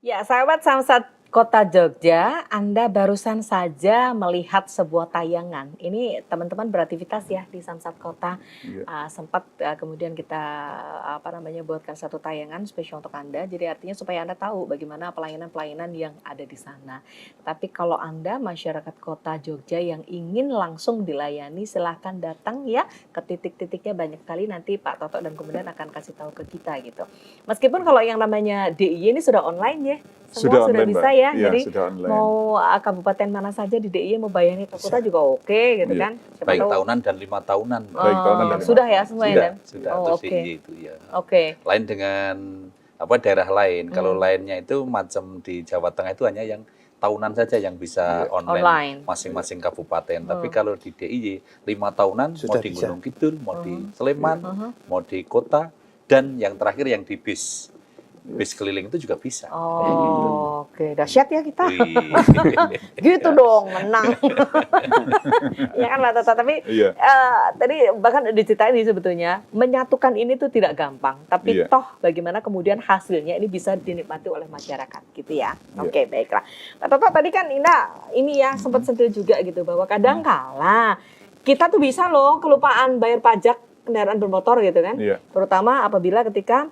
B: Ya, sahabat Samsat Kota Jogja, Anda barusan saja melihat sebuah tayangan. Ini teman-teman beraktivitas ya di Samsat Kota. Sempat kemudian kita buatkan satu tayangan spesial untuk Anda. Jadi artinya supaya Anda tahu bagaimana pelayanan-pelayanan yang ada di sana. Tapi kalau Anda masyarakat Kota Jogja yang ingin langsung dilayani, silahkan datang ya ke titik-titiknya, banyak kali nanti Pak Toto dan kemudian akan kasih tahu ke kita gitu. Meskipun kalau yang namanya DIY ini sudah online ya. Semua sudah
A: online,
B: bisa
A: Mbak.
B: ya,
A: Iya,
B: jadi
A: sudah online.
B: mau kabupaten mana saja di DIY mau bayarnya ke kota juga oke gitu
A: Iya.
B: kan. Siapa
C: Baik
B: tahu.
C: tahunan dan 5 tahunan.
A: Baik tahunan dan
B: Sudah ya semuanya
C: Sudah,
B: Dan?
C: sudah
B: Oh,
C: untuk
B: oke.
C: DIY itu ya.
B: Oke.
C: Lain dengan daerah lain. Kalau lainnya itu macam di Jawa Tengah itu hanya yang tahunan saja yang bisa online,
B: Online.
C: masing-masing kabupaten. Tapi kalau di DIY 5 tahunan
D: Sudah
C: mau di
D: bisa.
C: Gunung Kidul, mau di Sleman, mau di kota, dan yang terakhir yang di bis keliling itu juga bisa.
B: Oh, oke. Dahsyat ya kita.
C: Wih.
B: Gitu dong, menang. Ya kan Mbak Toto, tapi
A: Iya.
B: tadi bahkan diceritain nih sebetulnya menyatukan ini tuh tidak gampang, tapi
A: Iya.
B: toh bagaimana kemudian hasilnya ini bisa dinikmati oleh masyarakat gitu ya.
A: Iya.
B: Oke, baiklah. Mbak Toto tadi kan Indah ini ya sempat sentil juga gitu bahwa kadang kala kita tuh bisa loh kelupaan bayar pajak kendaraan bermotor gitu kan.
A: Iya.
B: Terutama apabila ketika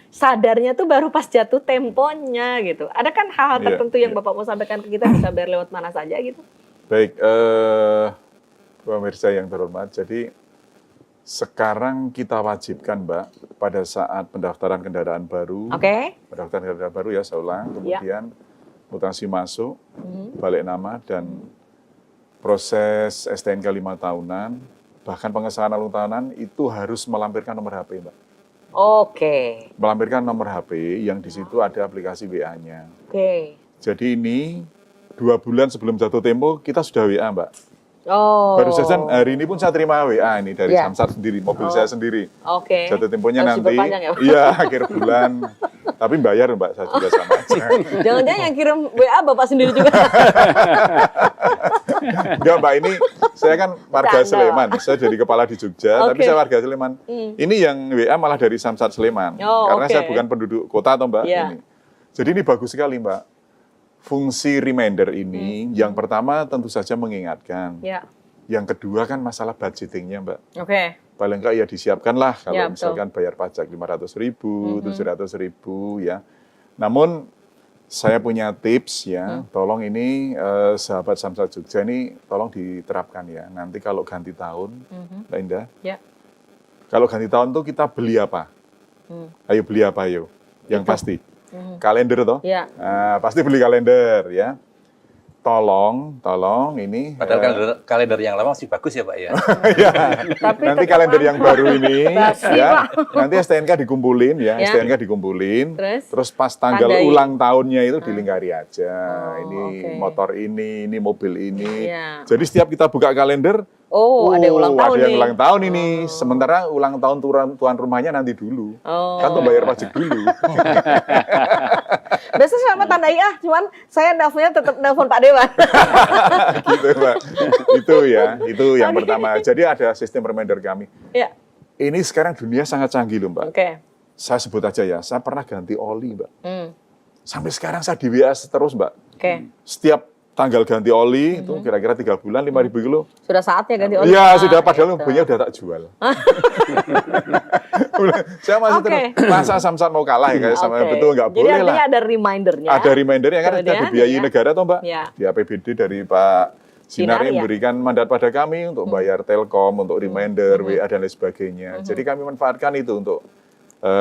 B: sadarnya tuh baru pas jatuh temponya gitu. Ada kan hal-hal
A: Iya,
B: tertentu yang
A: iya.
B: Bapak mau sampaikan ke kita bisa bayar lewat mana saja gitu?
A: Baik, pemirsa yang terhormat, jadi Sekarang kita wajibkan, Mbak, pada saat pendaftaran kendaraan baru,
B: Oke.
A: pendaftaran kendaraan baru ya, saya ulang, kemudian mutasi masuk, balik nama, dan proses STNK 5 tahunan, bahkan pengesahan ulang tahunan itu harus melampirkan nomor HP, Mbak.
B: Oke.
A: Melampirkan nomor HP yang di situ ada aplikasi WA-nya.
B: Oke.
A: Jadi ini 2 bulan sebelum jatuh tempo kita sudah WA, Mbak.
B: Oh.
A: Baru saja hari ini pun saya terima WA ini dari
B: Ya.
A: Samsat sendiri, mobil saya sendiri.
B: Oke.
A: Jatuh temponya
B: Harus
A: nanti,
B: diperpanjang ya, Pak?
A: iya akhir bulan. Tapi bayar, Mbak, saya juga sama aja.
B: Jangan-jangan yang kirim WA Bapak sendiri juga.
A: Enggak, Mbak, ini saya kan warga
B: Canda.
A: Sleman. Saya jadi kepala di Jogja, tapi
B: Oke.
A: saya warga Sleman. Ini yang WA malah dari Samsat Sleman.
B: Oh,
A: karena
B: oke.
A: saya bukan penduduk kota toh, Mbak.
B: Iya.
A: Ini. Jadi ini bagus sekali, Mbak. Fungsi reminder ini yang pertama tentu saja mengingatkan.
B: Ya.
A: Yang kedua kan masalah budgetingnya, Mbak.
B: Oke.
A: Paling enggak ya disiapkanlah kalau
B: Ya, betul.
A: misalkan bayar pajak 500.000, 700.000 ya. Namun saya punya tips ya, tolong ini sahabat Samsat Jogja ini tolong diterapkan ya. Nanti kalau ganti tahun, Mbak Indah,
B: Ya.
A: kalau ganti tahun tuh kita beli apa? Ayo beli apa ayo? Yang pasti kalender toh.
B: Ya.
A: Nah, pasti beli kalender ya. Tolong ini.
C: Padahal kalender yang lama masih bagus ya Pak ya.
A: Ya,
B: Tapi
A: nanti
B: tetap
A: kalender yang baru ini,
B: Basi,
A: ya, nanti STNK dikumpulin ya,
B: Ya.
A: STNK dikumpulin,
B: Terus?
A: pas tanggal
B: Tandai.
A: ulang tahunnya itu dilingkari aja,
B: Oh,
A: ini
B: oke.
A: motor ini mobil ini.
B: Ya.
A: Jadi setiap kita buka kalender,
B: Oh, ada yang ulang tahun
A: ada yang
B: nih.
A: ulang tahun ini. Sementara ulang tahun tuan rumahnya nanti dulu,
B: Oh.
A: kan tuh bayar pajak dulu.
B: Biasanya sama tandai cuman saya nelfonnya tetap nelpon Pak Dewan.
A: Gitu, Mbak. Itu yang pertama. Jadi ada sistem reminder kami.
B: Ya.
A: Ini sekarang dunia sangat canggih loh, Mbak.
B: Oke.
A: Saya sebut aja ya, saya pernah ganti oli, Mbak.
B: Hmm.
A: Sampai sekarang saya di WA terus, Mbak.
B: Oke.
A: Setiap tanggal ganti oli, itu kira-kira 3 bulan, 5.000 kilo.
B: Sudah saatnya ganti oli.
A: Iya,
B: Ah,
A: sudah, padahal
B: gitu.
A: mobilnya udah tak jual. Saya masih
B: Oke.
A: terus, masa Samsat mau kalah ya, kayak sama
B: Oke.
A: betul nggak
B: Jadi
A: boleh
B: artinya
A: lah.
B: ada remindernya.
A: Ada remindernya kan, kita
B: Kemudian,
A: dibiayai
B: ya.
A: negara toh, Mbak.
B: Ya.
A: Di APBD dari Pak Sinar
B: Sinar,
A: yang
B: ya.
A: memberikan mandat pada kami untuk bayar Telkom, untuk reminder, WA, dan lain sebagainya. Jadi kami manfaatkan itu untuk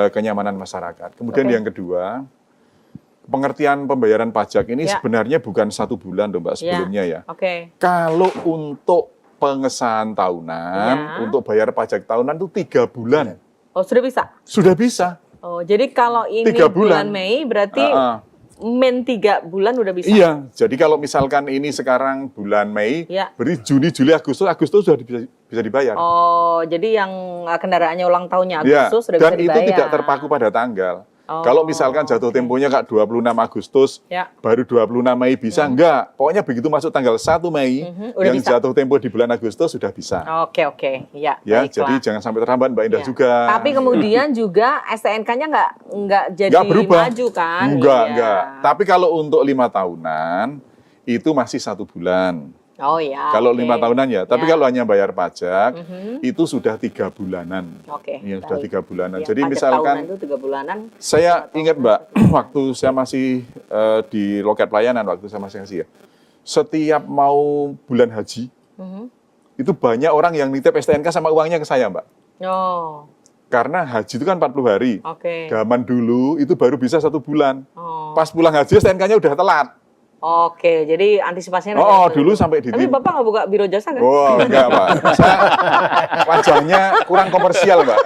A: kenyamanan masyarakat. Kemudian
B: Oke.
A: yang kedua, pengertian pembayaran pajak ini
B: Ya.
A: sebenarnya bukan 1 bulan loh, Mbak, sebelumnya ya.
B: Oke.
A: Kalau untuk pengesahan tahunan,
B: Ya.
A: untuk bayar pajak tahunan itu 3 bulan.
B: Oh, sudah bisa.
A: Sudah bisa.
B: Oh, jadi kalau ini
A: 3
B: bulan
A: bulan.
B: Mei berarti min 3 bulan udah bisa.
A: Iya, jadi kalau misalkan ini sekarang bulan Mei,
B: Ya.
A: berarti Juni, Juli, Agustus sudah bisa dibayar.
B: Oh, jadi yang kendaraannya ulang tahunnya
A: Ya,
B: Agustus sudah
A: dan
B: bisa dibayar.
A: itu tidak terpaku pada tanggal.
B: Oh,
A: Kalau misalkan jatuh temponya Kak 26 Agustus,
B: Ya.
A: baru 26 Mei bisa, enggak. Pokoknya begitu masuk tanggal 1 Mei,
B: udah
A: yang
B: bisa.
A: jatuh tempo di bulan Agustus sudah bisa.
B: Oke. Ya,
A: Ya,
B: baiklah.
A: jadi jangan sampai terlambat Mbak Indah
B: Ya.
A: juga.
B: Tapi kemudian juga STNK-nya nggak jadi
A: Nggak berubah.
B: maju kan?
A: Enggak,
B: Iya.
A: enggak. Tapi kalau untuk 5 tahunan, itu masih 1 bulan.
B: Oh ya.
A: Kalau
B: oke.
A: 5 tahunan ya. Tapi
B: Ya.
A: kalau hanya bayar pajak, itu sudah 3 bulanan.
B: Oke.
A: Iya, sudah
B: baik.
A: 3 bulanan.
B: Ya,
A: Jadi
B: pajak
A: misalkan
B: tahunan itu 3 bulanan.
A: saya ingat Mbak, waktu saya masih di loket pelayanan, waktu saya masih ngasih ya, setiap mau bulan haji, itu banyak orang yang nitip STNK sama uangnya ke saya, Mbak.
B: Oh,
A: Karena haji itu kan 40 hari.
B: oke.
A: Zaman dulu itu baru bisa 1 bulan.
B: Oh.
A: Pas pulang haji STNK-nya udah telat.
B: Oke, jadi antisipasinya nanti
A: Oh,
B: ada
A: dulu
B: itu.
A: sampai
B: Tapi Bapak nggak buka biro jasa kan?
A: Oh, enggak, Pak. Saya wajahnya kurang komersial, Mbak.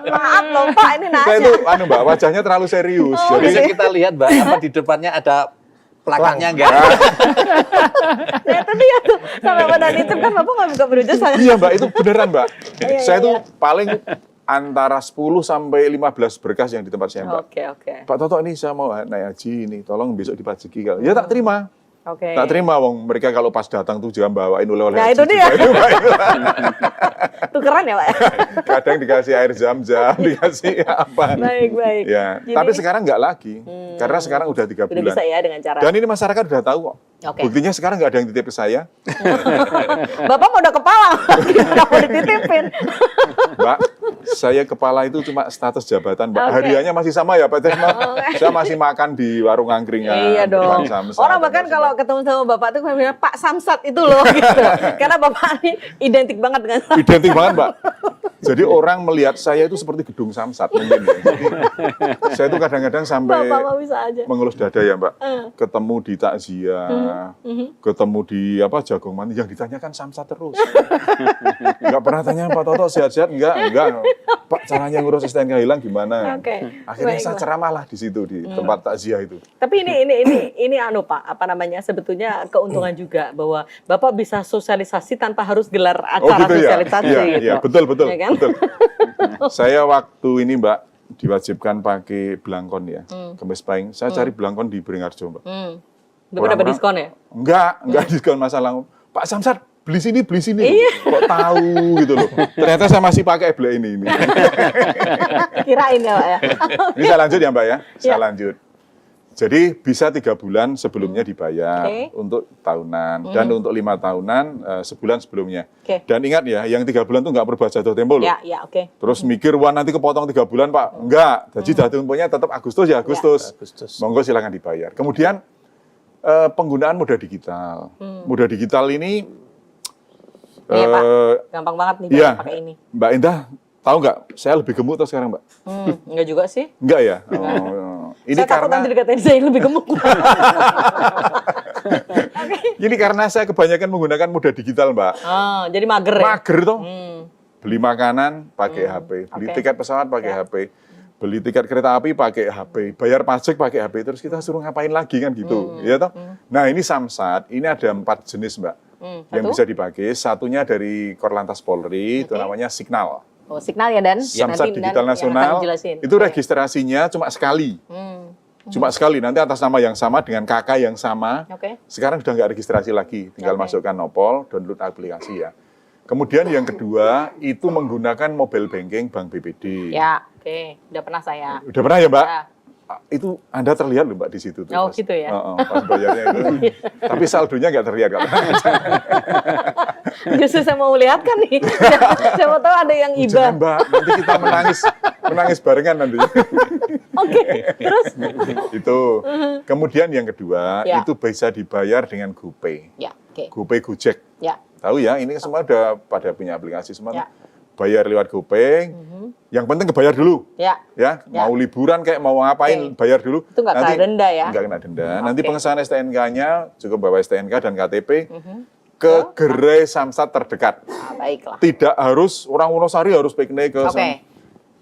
B: Maaf loh Pak, ini
A: Saya
B: nanya.
A: itu, Mbak, wajahnya terlalu serius.
B: Oh,
A: Jadi
C: Bisa kita lihat Mbak, apa di depannya ada plakatnya enggak?
B: Nah, itu dia tuh. Sampai pada itu kan Bapak nggak buka biro jasa kan?
A: iya, Mbak, itu beneran, Mbak.
B: Iya,
A: Saya
B: iya,
A: tuh paling antara 10 sampai 15 berkas yang di tempat saya, Mbak.
B: Oke.
A: Pak Toto, ini saya mau naik haji ini, tolong besok dipajeki. Ya tak terima.
B: Oke.
A: Tak terima, wong mereka kalau pas datang tuh juga bawain oleh-oleh
B: Nah,
A: haji
B: itu dia.
A: juga. Itu, Mbak, itu.
B: Tukeran ya Pak?
A: Kadang dikasih air zam-zam, dikasih apa.
B: Baik.
A: Ya,
B: Jadi-
A: tapi sekarang nggak lagi. Karena sekarang udah 3
B: Udah
A: bulan.
B: bisa ya dengan cara.
A: Dan ini masyarakat udah tahu kok.
B: Oke.
A: Buktinya sekarang nggak ada yang titip ke saya.
B: Bapak mau udah kepala, nggak mau dititipin.
A: Mbak, Saya kepala itu cuma status jabatan, Mbak.
B: Oke.
A: Hariannya masih sama ya, Pak Tresno. Saya masih makan di warung angkringan.
B: Iya dong.
A: Bang Samsat,
B: Orang bahkan
A: dan
B: kalau ketemu sama Bapak tuh bilang, Pak Samsat itu loh gitu. Karena Bapak ini identik banget dengan
A: identik banget, Mbak. Jadi orang melihat saya itu seperti gedung Samsat mungkin ya. Jadi, saya itu kadang-kadang sampai
B: Bapak mah bisa aja.
A: mengelus dada ya, Mbak. Ketemu di takziah, ketemu di Jagung Mani, yang ditanyakan Samsat terus. Enggak pernah tanya Pak Toto sehat-sehat, enggak. Pak, caranya ngurus STNK hilang gimana?
B: Oke.
A: Akhirnya saya
B: Baiklah.
A: ceramah lah di situ di tempat takziah itu.
B: Tapi ini Pak, sebetulnya keuntungan juga bahwa Bapak bisa sosialisasi tanpa harus gelar acara sosialisasi
A: Iya,
B: gitu.
A: iya, betul.
B: Ya kan?
A: Betul. Saya waktu ini, Mbak, diwajibkan pakai belangkon ya, kemis pahing. Saya cari belangkon di Beringharjo, Mbak.
B: Bapak dapat diskon ya?
A: Enggak diskon masalah. Pak Samsat, beli sini.
B: Iya.
A: Kok tahu gitu loh. Ternyata saya masih pakai blek ini.
B: Kirain ya Pak ya.
A: Ini saya lanjut ya, Mbak ya. Saya
B: Iya.
A: lanjut. Jadi bisa 3 bulan sebelumnya dibayar
B: Oke.
A: untuk tahunan dan untuk 5 tahunan sebulan sebelumnya.
B: Oke.
A: Dan ingat ya, yang 3 bulan itu nggak berubah jatuh tempo loh.
B: Ya, oke.
A: Terus mikir, wah nanti kepotong 3 bulan Pak. Enggak, jadi jatuh temponya tetap Agustus ya Agustus.
D: Agustus.
A: Monggo silakan dibayar. Kemudian penggunaan moda digital. Moda digital ini,
B: Iya, Pak. Gampang banget nih
A: iya,
B: pakai ini.
A: Mbak Indah tahu nggak? Saya lebih gemuk tuh sekarang, Mbak.
B: Enggak juga sih.
A: Enggak ya? Oh, ini
B: Saya takut nanti dikatain saya lebih gemuk.
A: ini karena saya kebanyakan menggunakan moda digital, Mbak.
B: Oh, jadi mager ya?
A: Mager tuh. Beli makanan pakai HP, beli
B: Oke.
A: tiket pesawat pakai HP, beli tiket kereta api pakai HP, bayar pajak pakai HP, terus kita suruh ngapain lagi kan gitu, ya toh? Nah ini Samsat, ini ada 4 jenis, Mbak, yang
B: Satu?
A: bisa dipakai. Satunya dari Korlantas Polri, itu
B: Oke.
A: namanya Signal.
B: Oh, Signal ya Dan?
A: Samsat
B: Nanti
A: Digital
B: Dan yang
A: Nasional,
B: akan jelasin.
A: itu registrasinya cuma sekali. Cuma sekali, nanti atas nama yang sama dengan kakak yang sama.
B: Oke.
A: Sekarang sudah nggak registrasi lagi, tinggal
B: Oke.
A: masukkan Nopol, download aplikasi ya. Kemudian yang kedua, itu menggunakan mobile banking Bank BPD.
B: Ya, oke. Udah pernah saya.
A: Udah pernah ya, Mbak?
B: Ya.
A: Itu Anda terlihat loh, Mbak, di situ. Tuh,
B: Oh,
A: pas-
B: gitu ya?
A: Pas bayarnya itu. Tapi saldonya nggak terlihat. Kak.
B: Justru saya mau lihat kan nih. Siapa tahu ada yang iba.
A: Jangan, Mbak, nanti kita menangis barengan nanti.
B: Oke, terus?
A: Itu. Kemudian yang kedua,
B: Ya.
A: itu bisa dibayar dengan GoPay.
B: Ya, oke.
A: GoPay Gojek.
B: Ya,
A: Tahu ya, ini semua udah pada punya aplikasi semua.
B: Ya.
A: Bayar lewat GoPay. Yang penting kebayar dulu.
B: ya.
A: Ya,
B: Ya.
A: mau liburan kayak mau ngapain,
B: Oke.
A: bayar dulu.
B: Itu nggak kena denda ya?
A: Nggak kena denda. Nanti
B: Oke.
A: pengesahan STNK-nya cukup bawa STNK dan KTP ke gerai Samsat terdekat.
B: Nah, baiklah.
A: Tidak harus orang Wonosari harus piknik ke
B: Oke.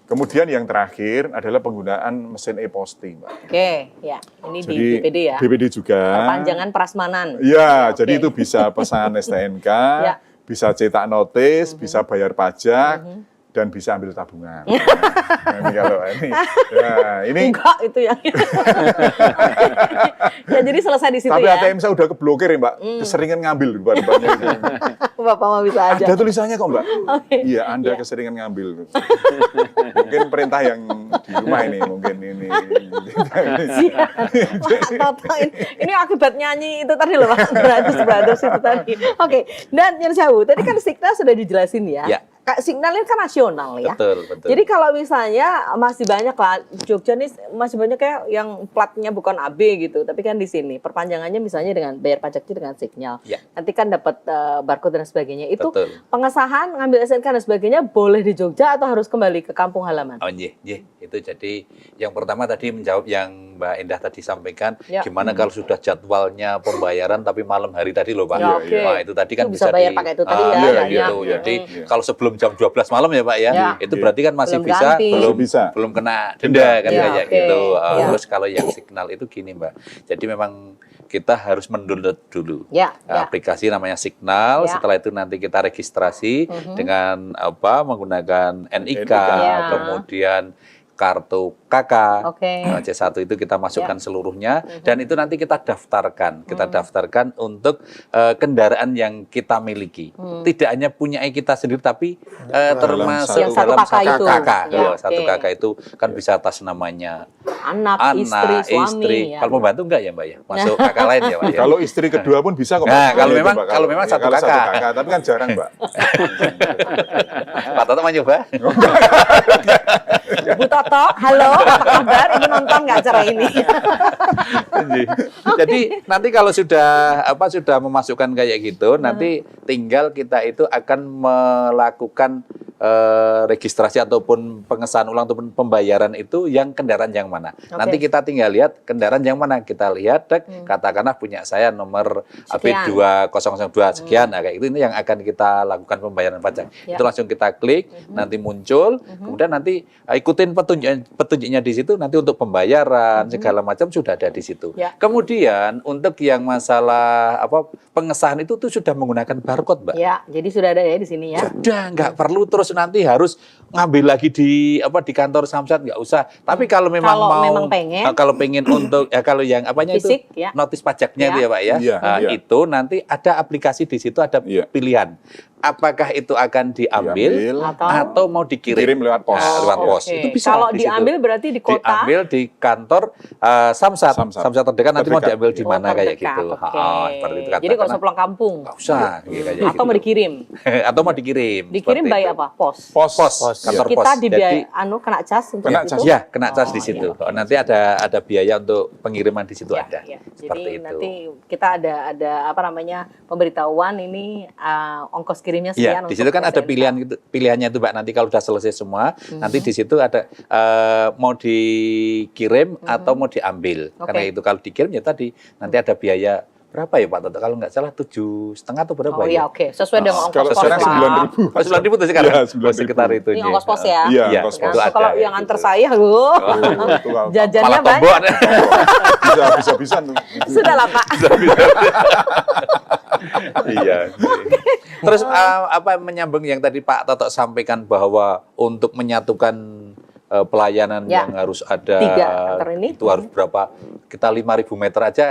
A: Kemudian yang terakhir adalah penggunaan mesin e-posting, Mbak.
B: Oke, ya. Ini di
A: Jadi
B: BPD ya.
A: BPD juga.
B: Perpanjangan prasmanan.
A: Iya,
B: Oke.
A: jadi itu bisa pesan STNK,
B: Ya.
A: bisa cetak notis, bisa bayar pajak, dan bisa ambil tabungan. Nah, ini kalau ini, ya, ini.
B: Enggak, itu yang. Ya, jadi selesai di situ
A: Tapi
B: ya.
A: ATM saya udah keblokir ya, Mbak. Keseringan ngambil di depan-depannya.
B: Bapak mau bisa aja.
A: Ada tulisannya kok, Mbak.
B: Oke.
A: Iya, Anda
B: Iya.
A: keseringan ngambil. Mungkin perintah yang di rumah ini, mungkin ini.
B: Bapak, ini akibat nyanyi itu tadi loh, Pak. Brothers itu tadi. Oke, dan yang saya tadi kan Signal sudah dijelasin ya.
C: Ya.
B: Signal ini kan nasional ya.
C: Betul.
B: Jadi kalau misalnya masih banyak lah, Jogja nih masih banyak kayak yang platnya bukan AB gitu, tapi kan di sini perpanjangannya misalnya dengan bayar pajaknya dengan Signal.
C: Ya.
B: Nanti kan dapat barcode dan sebagainya. Itu
C: Betul.
B: pengesahan ngambil SNK dan sebagainya boleh di Jogja atau harus kembali ke kampung halaman?
C: Oh iya, itu jadi yang pertama tadi menjawab yang Mbak Endah tadi sampaikan,
B: Ya.
C: gimana kalau sudah jadwalnya pembayaran tapi malam hari tadi loh Pak.
B: Ya, oke.
C: Wah itu tadi kan
B: Itu bisa bayar pakai itu tadi ya,
A: iya,
B: banyak.
C: gitu.
A: iya.
C: Jadi
A: Iya.
C: kalau sebelum jam 12 malam ya Pak ya,
B: Ya.
C: itu berarti kan masih
B: Belum
C: bisa,
B: ganti.
C: belum
A: Bisa.
C: belum kena denda kan
B: Ya,
C: kayak
B: oke.
C: gitu.
B: Ya.
C: Terus kalau yang Signal itu gini Mbak, jadi memang kita harus mendownload dulu.
B: Ya, ya.
C: Aplikasi namanya Signal.
B: Ya.
C: Setelah itu nanti kita registrasi dengan menggunakan NIK,
A: NIK.
B: Ya.
C: kemudian kartu KK,
B: Oke.
C: C1 itu kita masukkan seluruhnya, dan itu nanti kita daftarkan. Kita daftarkan untuk kendaraan yang kita miliki. Tidak hanya punya kita sendiri, tapi termasuk
B: Yang satu
C: dalam
B: kakak itu. Ya,
C: Satu
B: oke.
C: kakak itu kan bisa atas namanya
B: Anak, istri, suami. Ya.
C: Kalau pembantu enggak ya Mbak ya? Masuk kakak lain ya Mbak ya?
A: Kalau istri kedua pun bisa kok. Mbak.
C: Nah, kalau
A: Itu,
C: memang-
A: Mbak.
C: kalau memang
A: Ya,
C: satu
A: kalau
C: kakak.
A: tapi kan jarang, Mbak.
C: Pak Toto mau nyoba?
B: Bu Toto, halo, apa kabar? Ibu nonton nggak acara ini?
C: Jadi nanti kalau sudah memasukkan kayak gitu, nanti tinggal kita itu akan melakukan registrasi ataupun pengesahan ulang ataupun pembayaran itu yang kendaraan yang mana. Nanti kita tinggal lihat kendaraan yang mana. Kita lihat, katakanlah punya saya nomor
B: Sekian.
C: AP2002 sekian, nah, kayak itu ini yang akan kita lakukan pembayaran pajak.
B: Ya.
C: Itu langsung kita klik, nanti muncul, kemudian nanti ikutin petunjuknya di situ. Nanti untuk pembayaran segala macam sudah ada di situ.
B: Ya.
C: Kemudian untuk yang masalah pengesahan itu tuh sudah menggunakan barcode, Mbak.
B: Ya, jadi sudah ada ya di sini ya.
C: Sudah, nggak perlu terus nanti harus ngambil lagi di kantor Samsat, nggak usah. Tapi kalau memang kalau pengen untuk kalau yang
B: Fisik,
C: itu
B: ya.
C: notis pajaknya
B: Ya.
C: itu ya Pak ya,
A: Iya, iya.
C: itu nanti ada aplikasi di situ, ada
A: Iya.
C: pilihan. Apakah itu akan diambil atau mau dikirim?
A: Dikirim lewat pos.
C: Nah, lewat pos.
B: Oke.
C: Itu bisa
B: Kalau
C: di situ.
B: diambil berarti di kota.
C: Diambil di kantor Samsat.
A: Samsat.
C: Samsat terdekat nanti mau
A: Terdekat.
C: diambil di mana kayak
B: terdekat,
C: gitu.
B: oke.
C: Seperti itu
B: Jadi nggak usah pulang kampung.
C: Nggak usah. Kayak
B: Atau
C: gitu.
B: mau dikirim.
C: Atau mau dikirim.
B: Dikirim
C: seperti
B: by
C: itu.
B: apa? Pos.
A: Pos.
C: Kantor pos.
B: Kita
C: Jadi,
B: kena cas untuk
A: Kena
B: itu.
A: cas.
C: ya, kena cas di
B: Oh,
C: situ.
B: iya.
C: Nanti ada biaya untuk pengiriman di situ
B: Ya,
C: ada.
B: ya.
C: Seperti
B: Jadi
C: itu.
B: nanti kita ada pemberitahuan ini ongkos kirimnya sekian.
C: Iya, di situ kan ada pilihannya itu Mbak. Nanti kalau sudah selesai semua, nanti di situ ada mau dikirim atau mau diambil. Karena itu kalau dikirim ya tadi nanti ada biaya berapa ya Pak Toto? Kalau nggak salah 7,5 atau berapa
B: Oh
C: ya?
B: iya, oke. Sesuai dengan ongkos
A: Kalau
B: pos
A: sekarang
B: lah.
A: 9.000.
C: Oh, 9.000 tuh sekarang?
A: Iya, 9.000.
C: Sekitar itu.
B: Ini ongkos pos ya.
A: Iya,
C: Iya,
A: ongkos
C: itu
A: pos.
C: ada,
B: Kalau yang
C: gitu.
B: antar saya, Bu,
A: Oh, itu kalau-
B: jajannya
C: Malah
B: banyak.
C: tombol.
A: bisa tuh.
B: Sudah lah, Pak.
C: Iya. Terus menyambung yang tadi Pak Toto sampaikan bahwa untuk menyatukan pelayanan
B: Ya.
C: yang harus ada
B: 3 antar ini.
C: itu harus berapa? Kita 5.000 meter aja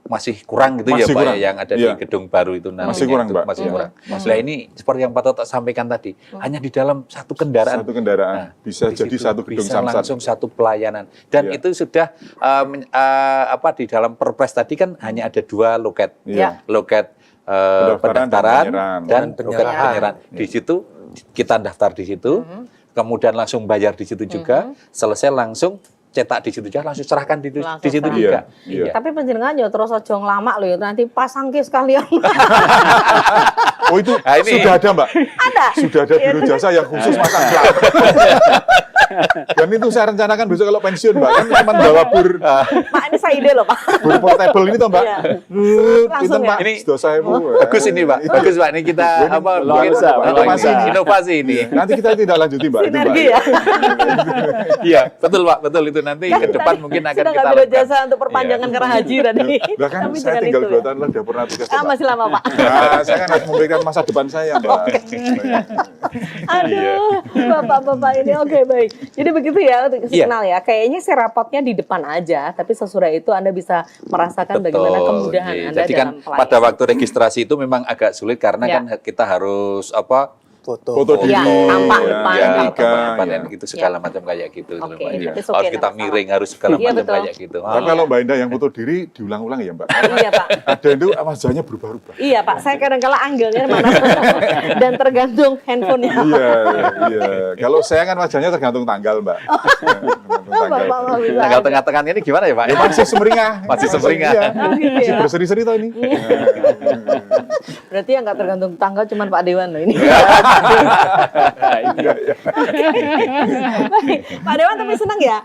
C: masih kurang gitu ya
A: Masih
C: Pak
A: kurang.
C: ya, yang ada
A: Iya.
C: di gedung baru itu nantinya
A: Masih kurang,
C: itu
A: Mbak.
C: masih
A: Iya.
C: kurang. Nah, ini seperti yang Pak Toto sampaikan tadi, hanya di dalam satu kendaraan.
A: Satu kendaraan bisa
C: Di
A: jadi
C: situ
A: satu gedung
C: bisa
A: Samsat.
C: langsung satu pelayanan, dan
A: Iya.
C: itu sudah di dalam Perpres tadi kan hanya ada 2 loket,
A: Iya.
C: loket
A: Pendaftaran dan
C: pendaftaran
A: penyerahan.
C: dan
D: Dan
C: loket
D: penyerahan.
C: penyerahan. Di situ kita daftar di situ, kemudian langsung bayar di situ juga, selesai langsung cetak di situ juga, langsung serahkan di
B: Langsung
C: situ
B: serahkan.
C: juga.
A: Iya, iya.
B: Tapi penjenengan ya terus aja lama loh ya, nanti pasang ke sekalian.
A: Oh itu
C: Nah, ini-
A: sudah ada Mbak.
B: Ada.
A: Sudah ada biro jasa yang khusus masang plat. Dan itu saya rencanakan besok kalau pensiun Mbak, kan cuma bawa bur
B: Pak, ini saya ide loh, Pak.
A: portable ini toh Mbak.
B: Iya.
A: Itu
B: Langsung
A: Pak,
B: ya?
C: Ini
A: sudah saya
C: Bagus ini Pak, bagus Pak. Ini kita
A: luar biasa, Pak.
C: inovasi
A: Inovasi.
C: inovasi ini.
A: Nanti kita tidak lanjuti Mbak. itu, Mbak.
B: Sinergi ya.
C: Iya, betul Pak, betul itu nanti ke depan mungkin akan
B: Sudah
C: kita
B: nggak biro
C: lakukan.
B: jasa untuk perpanjangan karena haji tadi.
A: Bahkan
B: Tapi
A: saya
B: jangan
A: tinggal
B: itu
A: 2
B: ya.
A: tahun lagi udah pernah tugas.
B: Ah,
A: Mbak.
B: masih lama, Pak.
A: Nah, saya kan harus memberikan masa depan saya Mbak.
B: Aduh, bapak-bapak ini oke baik. Jadi begitu ya untuk
C: Iya.
B: signal ya. Kayaknya sih rapotnya di depan aja, tapi sesudah itu Anda bisa merasakan bagaimana kemudahan
C: iya.
B: Anda
C: Jadi kan
B: dalam pelayanan.
C: pada waktu registrasi itu memang agak sulit karena
B: Ya.
C: kan kita harus
A: Foto diri.
B: Ya, tampak depan
C: ya,
B: gitu.
C: depan
A: ya.
C: gitu segala macam kayak gitu.
B: Oke,
C: Iya.
B: tapi oke,
C: Harus kita
B: nggak masalah.
C: miring, harus segala
B: Iya,
C: macam
B: betul.
C: kayak gitu.
A: Tapi kalau Mbak Indah yang foto diri diulang-ulang ya Mbak.
B: Iya, Pak.
A: Ada itu wajahnya berubah-ubah.
B: Iya, Pak. Saya kadang-kala angle-nya mana dan tergantung handphonenya.
A: Iya, iya. Kalau saya kan wajahnya tergantung tanggal Mbak. Tergantung tanggal.
B: Bapak bisa
C: Tanggal
B: aja.
C: tengah-tengahnya ini gimana ya Pak?
A: Ya, masih semeringah.
C: Masih semeringah.
A: Iya.
B: Oh, gitu
A: Masih
B: ya.
A: berseri-seri tau ini.
B: Berarti yang nggak tergantung tanggal cuma Pak Dewan loh ini. Baik, Pak Dewan tapi senang ya,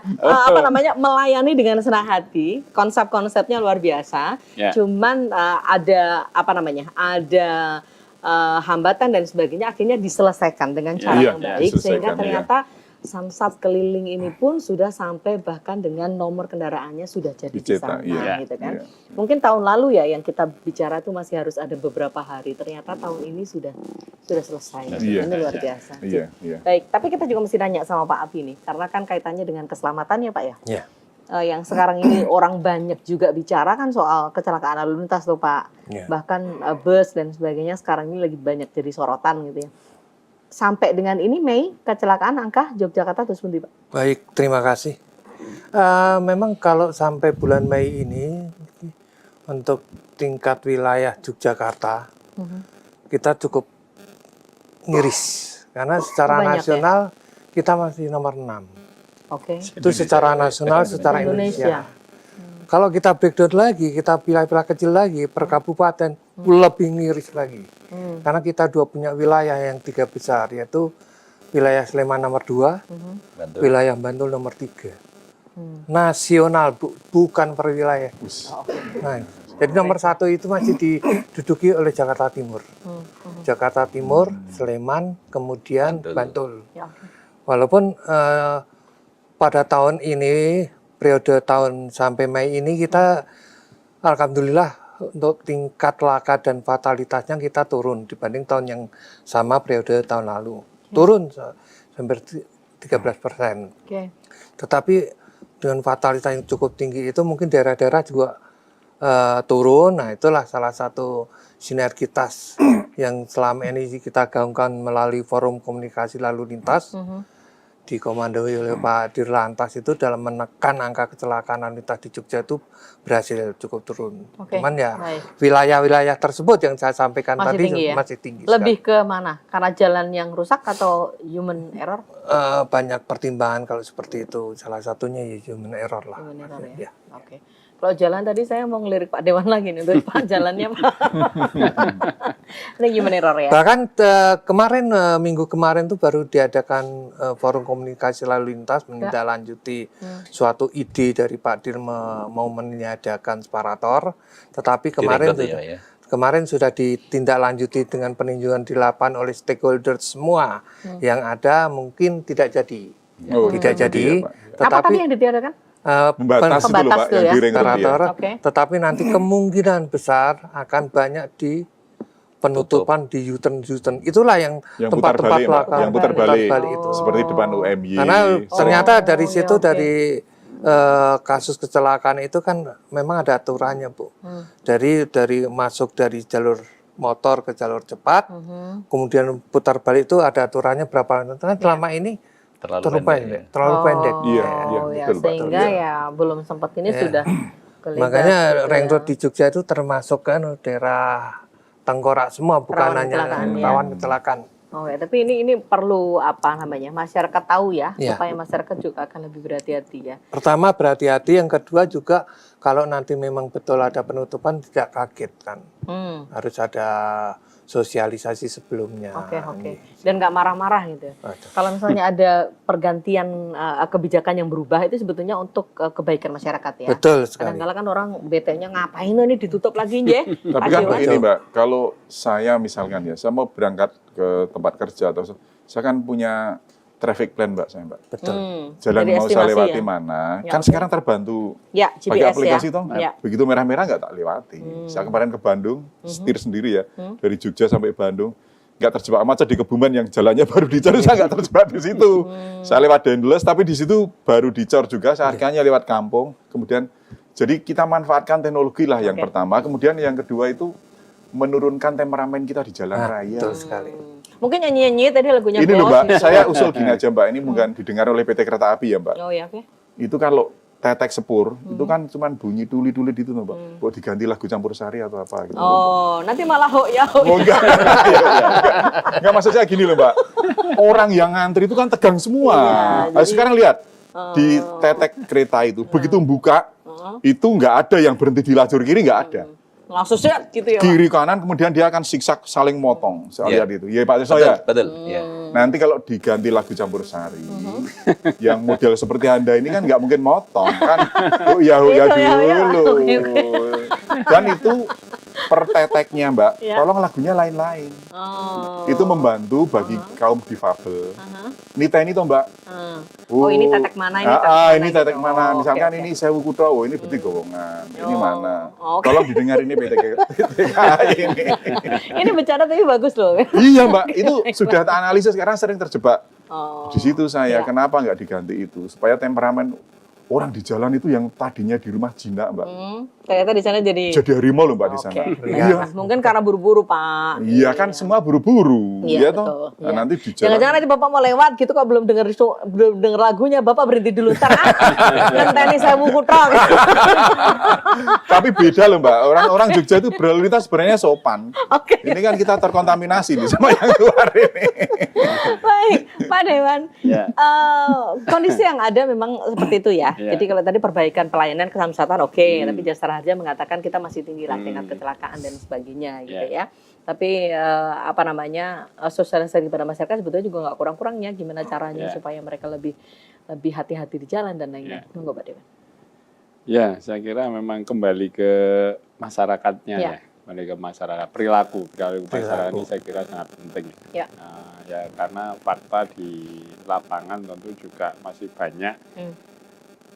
B: melayani dengan senang hati. Konsep-konsepnya luar biasa.
E: Ya.
B: Cuman ada hambatan dan sebagainya akhirnya diselesaikan dengan cara
A: Iya,
B: yang baik sehingga
A: diselesaikan,
B: ternyata Samsat keliling ini pun sudah sampai bahkan dengan nomor kendaraannya sudah jadi di sana,
A: Dicetak, iya.
B: gitu kan.
A: Iya.
B: Mungkin tahun lalu ya yang kita bicara tuh masih harus ada beberapa hari. Ternyata tahun ini sudah selesai.
A: Iya.
B: Ini luar biasa.
A: Iya, iya.
B: Baik, tapi kita juga mesti nanya sama Pak Abi nih, karena kan kaitannya dengan keselamatan ya Pak ya.
D: Iya.
B: Yang sekarang ini orang banyak juga bicara kan soal kecelakaan lalu lintas tuh Pak.
D: Iya.
B: Bahkan bus dan sebagainya sekarang ini lagi banyak jadi sorotan gitu ya. Sampai dengan ini Mei, kecelakaan angka Yogyakarta terus pundi Pak?
D: Baik, terima kasih. Memang kalau sampai bulan Mei ini untuk tingkat wilayah Yogyakarta kita cukup miris karena secara
B: Banyak ya?
D: nasional kita masih nomor 6.
B: Oke.
D: Itu secara nasional, secara
B: Indonesia.
D: Indonesia. Kalau kita breakdown lagi, kita pilah-pilah kecil lagi per kabupaten, lebih miris lagi. Karena kita punya wilayah yang 3 besar, yaitu wilayah Sleman nomor 2,
C: Bantul.
D: wilayah Bantul nomor 3. Nasional, bukan per wilayah. Nah, jadi nomor 1 itu masih diduduki oleh Jakarta Timur. Jakarta Timur, Sleman, kemudian Bantul.
B: Ya, oke.
D: Walaupun pada tahun ini, periode tahun sampai Mei ini kita alhamdulillah untuk tingkat laka dan fatalitasnya kita turun dibanding tahun yang sama periode tahun lalu. Turun hampir 13%.
B: Oke.
D: Tetapi dengan fatalitas yang cukup tinggi itu mungkin daerah-daerah juga turun. Nah, itulah salah satu sinergitas yang selama ini kita gaungkan melalui forum komunikasi lalu lintas dikomandoi oleh Pak Dirlantas itu dalam menekan angka kecelakaan lalu lintas di Jogja itu berhasil cukup turun.
B: Oke,
D: Cuman ya
B: baik.
D: wilayah-wilayah tersebut yang saya sampaikan
B: Masih
D: tadi
B: tinggi ya?
D: masih tinggi.
B: Lebih ke mana? Karena jalan yang rusak atau human error?
D: Banyak pertimbangan kalau seperti itu. Salah satunya ya human error lah.
B: Human error ya.
D: Ya.
B: Oke. Kalau jalan tadi saya mau ngelirik Pak Dewan lagi nih, untuk Pak jalannya Pak. Ini human error ya.
D: Bahkan kemarin minggu kemarin tuh baru diadakan forum komunikasi lalu lintas menindaklanjuti suatu ide dari Pak Dir mau meniadakan separator, tetapi kemarin
C: Direktur
D: sudah,
C: ya, ya.
D: kemarin sudah ditindaklanjuti dengan peninjauan di lapangan oleh stakeholder semua yang ada mungkin tidak jadi.
A: Oh,
D: Tidak jadi,
A: iya, Pak.
B: Apa
D: tetapi
B: tadi yang ditiadakan?
A: Membatas itu loh
B: Pembatas
A: Pak,
B: tuh
A: yang
B: ya.
A: di ring road ya.
D: separator,
B: Oke.
D: tetapi nanti kemungkinan besar akan banyak di penutupan di U-turn. Itulah yang
A: Yang putar
D: tempat-tempat
A: balik, Pak.
D: belakang
A: Yang putar balik.
D: itu.
A: Seperti depan UMY.
D: Karena ternyata dari
B: ya,
D: situ
B: oke.
D: dari kasus kecelakaan itu kan memang ada aturannya, Bu. Dari masuk dari jalur motor ke jalur cepat, kemudian putar balik itu ada aturannya berapa. Karena selama ini terlalu pendek. Terlalu pendek.
A: Iya,
B: Oh ya,
A: betul, Pak.
B: sehingga
A: Iya.
B: ya belum sempat ini
D: Iya.
B: sudah kelihatan.
D: Makanya
B: gitu
D: ring
B: ya.
D: road di Jogja itu termasuk kan daerah Tengkorak semua, bukan
B: Rawan
D: hanya
B: kecelakaan, ya.
D: rawan kecelakaan.
B: Oh ya, tapi ini perlu apa namanya masyarakat tahu ya,
D: Iya.
B: supaya masyarakat juga akan lebih berhati-hati ya.
D: Pertama berhati-hati, yang kedua juga kalau nanti memang betul ada penutupan tidak kaget kan. Harus ada sosialisasi sebelumnya.
B: Oke. Dan nggak marah-marah gitu.
D: Ada.
B: Kalau misalnya ada pergantian kebijakan yang berubah itu sebetulnya untuk kebaikan masyarakat ya.
D: Betul sekali.
B: Kadang-kadang kan orang bete-nya ngapain ini ditutup lagi ya.
A: Tapi kan ini Mbak, kalau saya misalkan ya, saya mau berangkat ke tempat kerja atau saya kan punya traffic plan Mbak, saya Mbak.
D: Betul.
A: Jalan
B: Jadi
A: mau saya
B: estimasi
A: lewati
B: ya?
A: mana,
B: Ya,
A: kan
B: oke.
A: sekarang terbantu
B: Ya,
A: pakai
B: GPS
A: aplikasi
B: ya.
A: toh.
B: Ya.
A: Begitu merah-merah nggak tak lewati. Saya kemarin ke Bandung, setir sendiri ya, dari Jogja sampai Bandung, nggak terjebak macet di Kebumen yang jalannya baru dicor, saya nggak terjebak di situ. Saya lewat Dendles, tapi di situ baru dicor juga, saya akhirnya lewat kampung. Kemudian, jadi kita manfaatkan teknologi lah yang
B: Oke.
A: pertama. Kemudian yang kedua itu menurunkan temperamen kita di jalan raya.
D: Betul sekali.
B: Mungkin nyanyi-nyanyi tadi lagunya
A: Ini loh
B: Bos.
A: Mbak, saya usul gini aja Mbak, ini mungkin didengar oleh PT Kereta Api ya Mbak.
B: Oh ya, oke.
A: Itu kalau tetek sepur, itu kan cuman bunyi tuli-tuli gitu loh Mbak. Kok diganti lagu campur sari atau apa gitu.
B: Oh, nanti malah ya.
A: Oh enggak. Enggak maksud saya gini loh Mbak. Orang yang ngantri itu kan tegang semua.
B: Iya,
A: Nah, sekarang lihat di tetek kereta itu, begitu buka, itu nggak ada yang berhenti di lajur kiri, nggak ada.
B: Langsung set gitu ya. Pak.
A: Kiri kanan kemudian dia akan siksak saling motong. Saya
C: Iya.
A: lihat itu. Iya Pak Tisno
C: Betul,
A: ya.
C: betul. Ya.
A: Nanti kalau diganti lagu campur sari, yang model seperti Anda ini kan nggak mungkin motong kan, oh ya
B: Itu ya,
A: dulu.
B: oke.
A: Dan itu per teteknya Mbak,
B: Ya.
A: tolong lagunya lain-lain.
B: Oh.
A: Itu membantu bagi kaum difabel. Niteni toh Mbak.
B: Oh, ini tetek mana, ini tetek
A: Ah,
B: mana
A: ini
B: gitu.
A: tetek mana?
B: Oh,
A: Misalkan
B: oke, oke.
A: ini Sewu Kutha, oh ini Beti Gowongan. Ini
B: Oh,
A: mana?
B: oke.
A: Tolong didengar ini PTK ini.
B: Ini bercanda tapi bagus loh.
A: Iya Mbak, itu sudah tak analisis, sekarang sering terjebak.
B: Oh.
A: Di situ saya,
B: Iya.
A: kenapa nggak diganti itu? Supaya temperamen orang di jalan itu yang tadinya di rumah jinak Mbak.
B: Ternyata di sana jadi
A: Jadi harimau loh Mbak di sana.
B: Oke.
A: Iya.
B: Mungkin karena buru-buru, Pak.
A: Iya kan semua buru-buru,
B: Iya,
A: ya toh.
B: betul.
A: Nah,
B: Iya.
A: nanti di jalan.
B: Jangan-jangan nanti Bapak mau lewat gitu kok belum denger lagunya, Bapak berhenti dulu ntar. Ngenteni Sewu Kutha.
A: Tapi beda loh Mbak, orang-orang Jogja itu berlalu lintas sebenarnya sopan.
B: Oke.
A: Ini kan kita terkontaminasi nih sama yang luar ini.
B: Baik, Pak Dewan.
E: Ya.
B: Kondisi yang ada memang seperti itu ya.
E: Ya.
B: Jadi kalau tadi perbaikan pelayanan kesamsatan oke, tapi Jasa Raharja mengatakan kita masih tinggi lah tingkat kecelakaan dan sebagainya gitu ya. Tapi sosialisasi kepada masyarakat sebetulnya juga nggak kurang-kurangnya gimana caranya supaya mereka lebih hati-hati di jalan dan lain-lain. Monggo Pak Dewan.
E: Ya, saya kira memang kembali ke masyarakatnya
B: Ya.
E: ya. Kembali ke masyarakat, perilaku masyarakat ini saya kira sangat penting.
B: Ya.
E: Ya karena fakta di lapangan tentu juga masih banyak